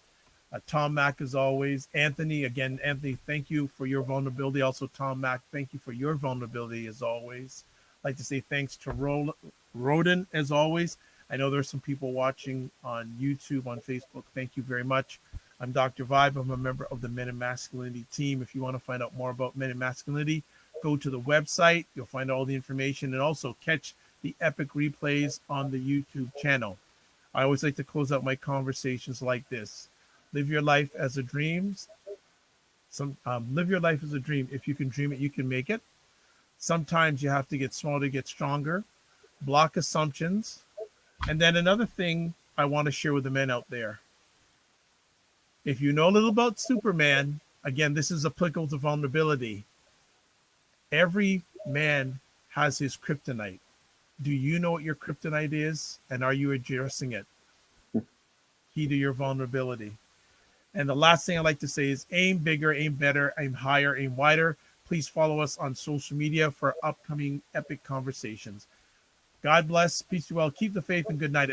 Tom Mack, as always. Anthony, again, Anthony, thank you for your vulnerability. Also, Tom Mack, thank you for your vulnerability, as always. I'd like to say thanks to Roden, as always. I know there's some people watching on YouTube, on Facebook. Thank you very much. I'm Dr. Vibe. I'm a member of the Men and Masculinity team. If you want to find out more about Men and Masculinity, go to the website. You'll find all the information, and also catch the epic replays on the YouTube channel. I always like to close out my conversations like this: live your life as a dream. Live your life as a dream. If you can dream it, you can make it. Sometimes you have to get smaller to get stronger. Block assumptions. And then another thing I want to share with the men out there: if you know a little about Superman, again, this is applicable to vulnerability. Every man has his kryptonite. Do you know what your kryptonite is, and are you addressing it? Key to your vulnerability. And the last thing I'd like to say is aim bigger, aim better, aim higher, aim wider. Please follow us on social media for upcoming epic conversations. God bless. Peace be well. Keep the faith and good night,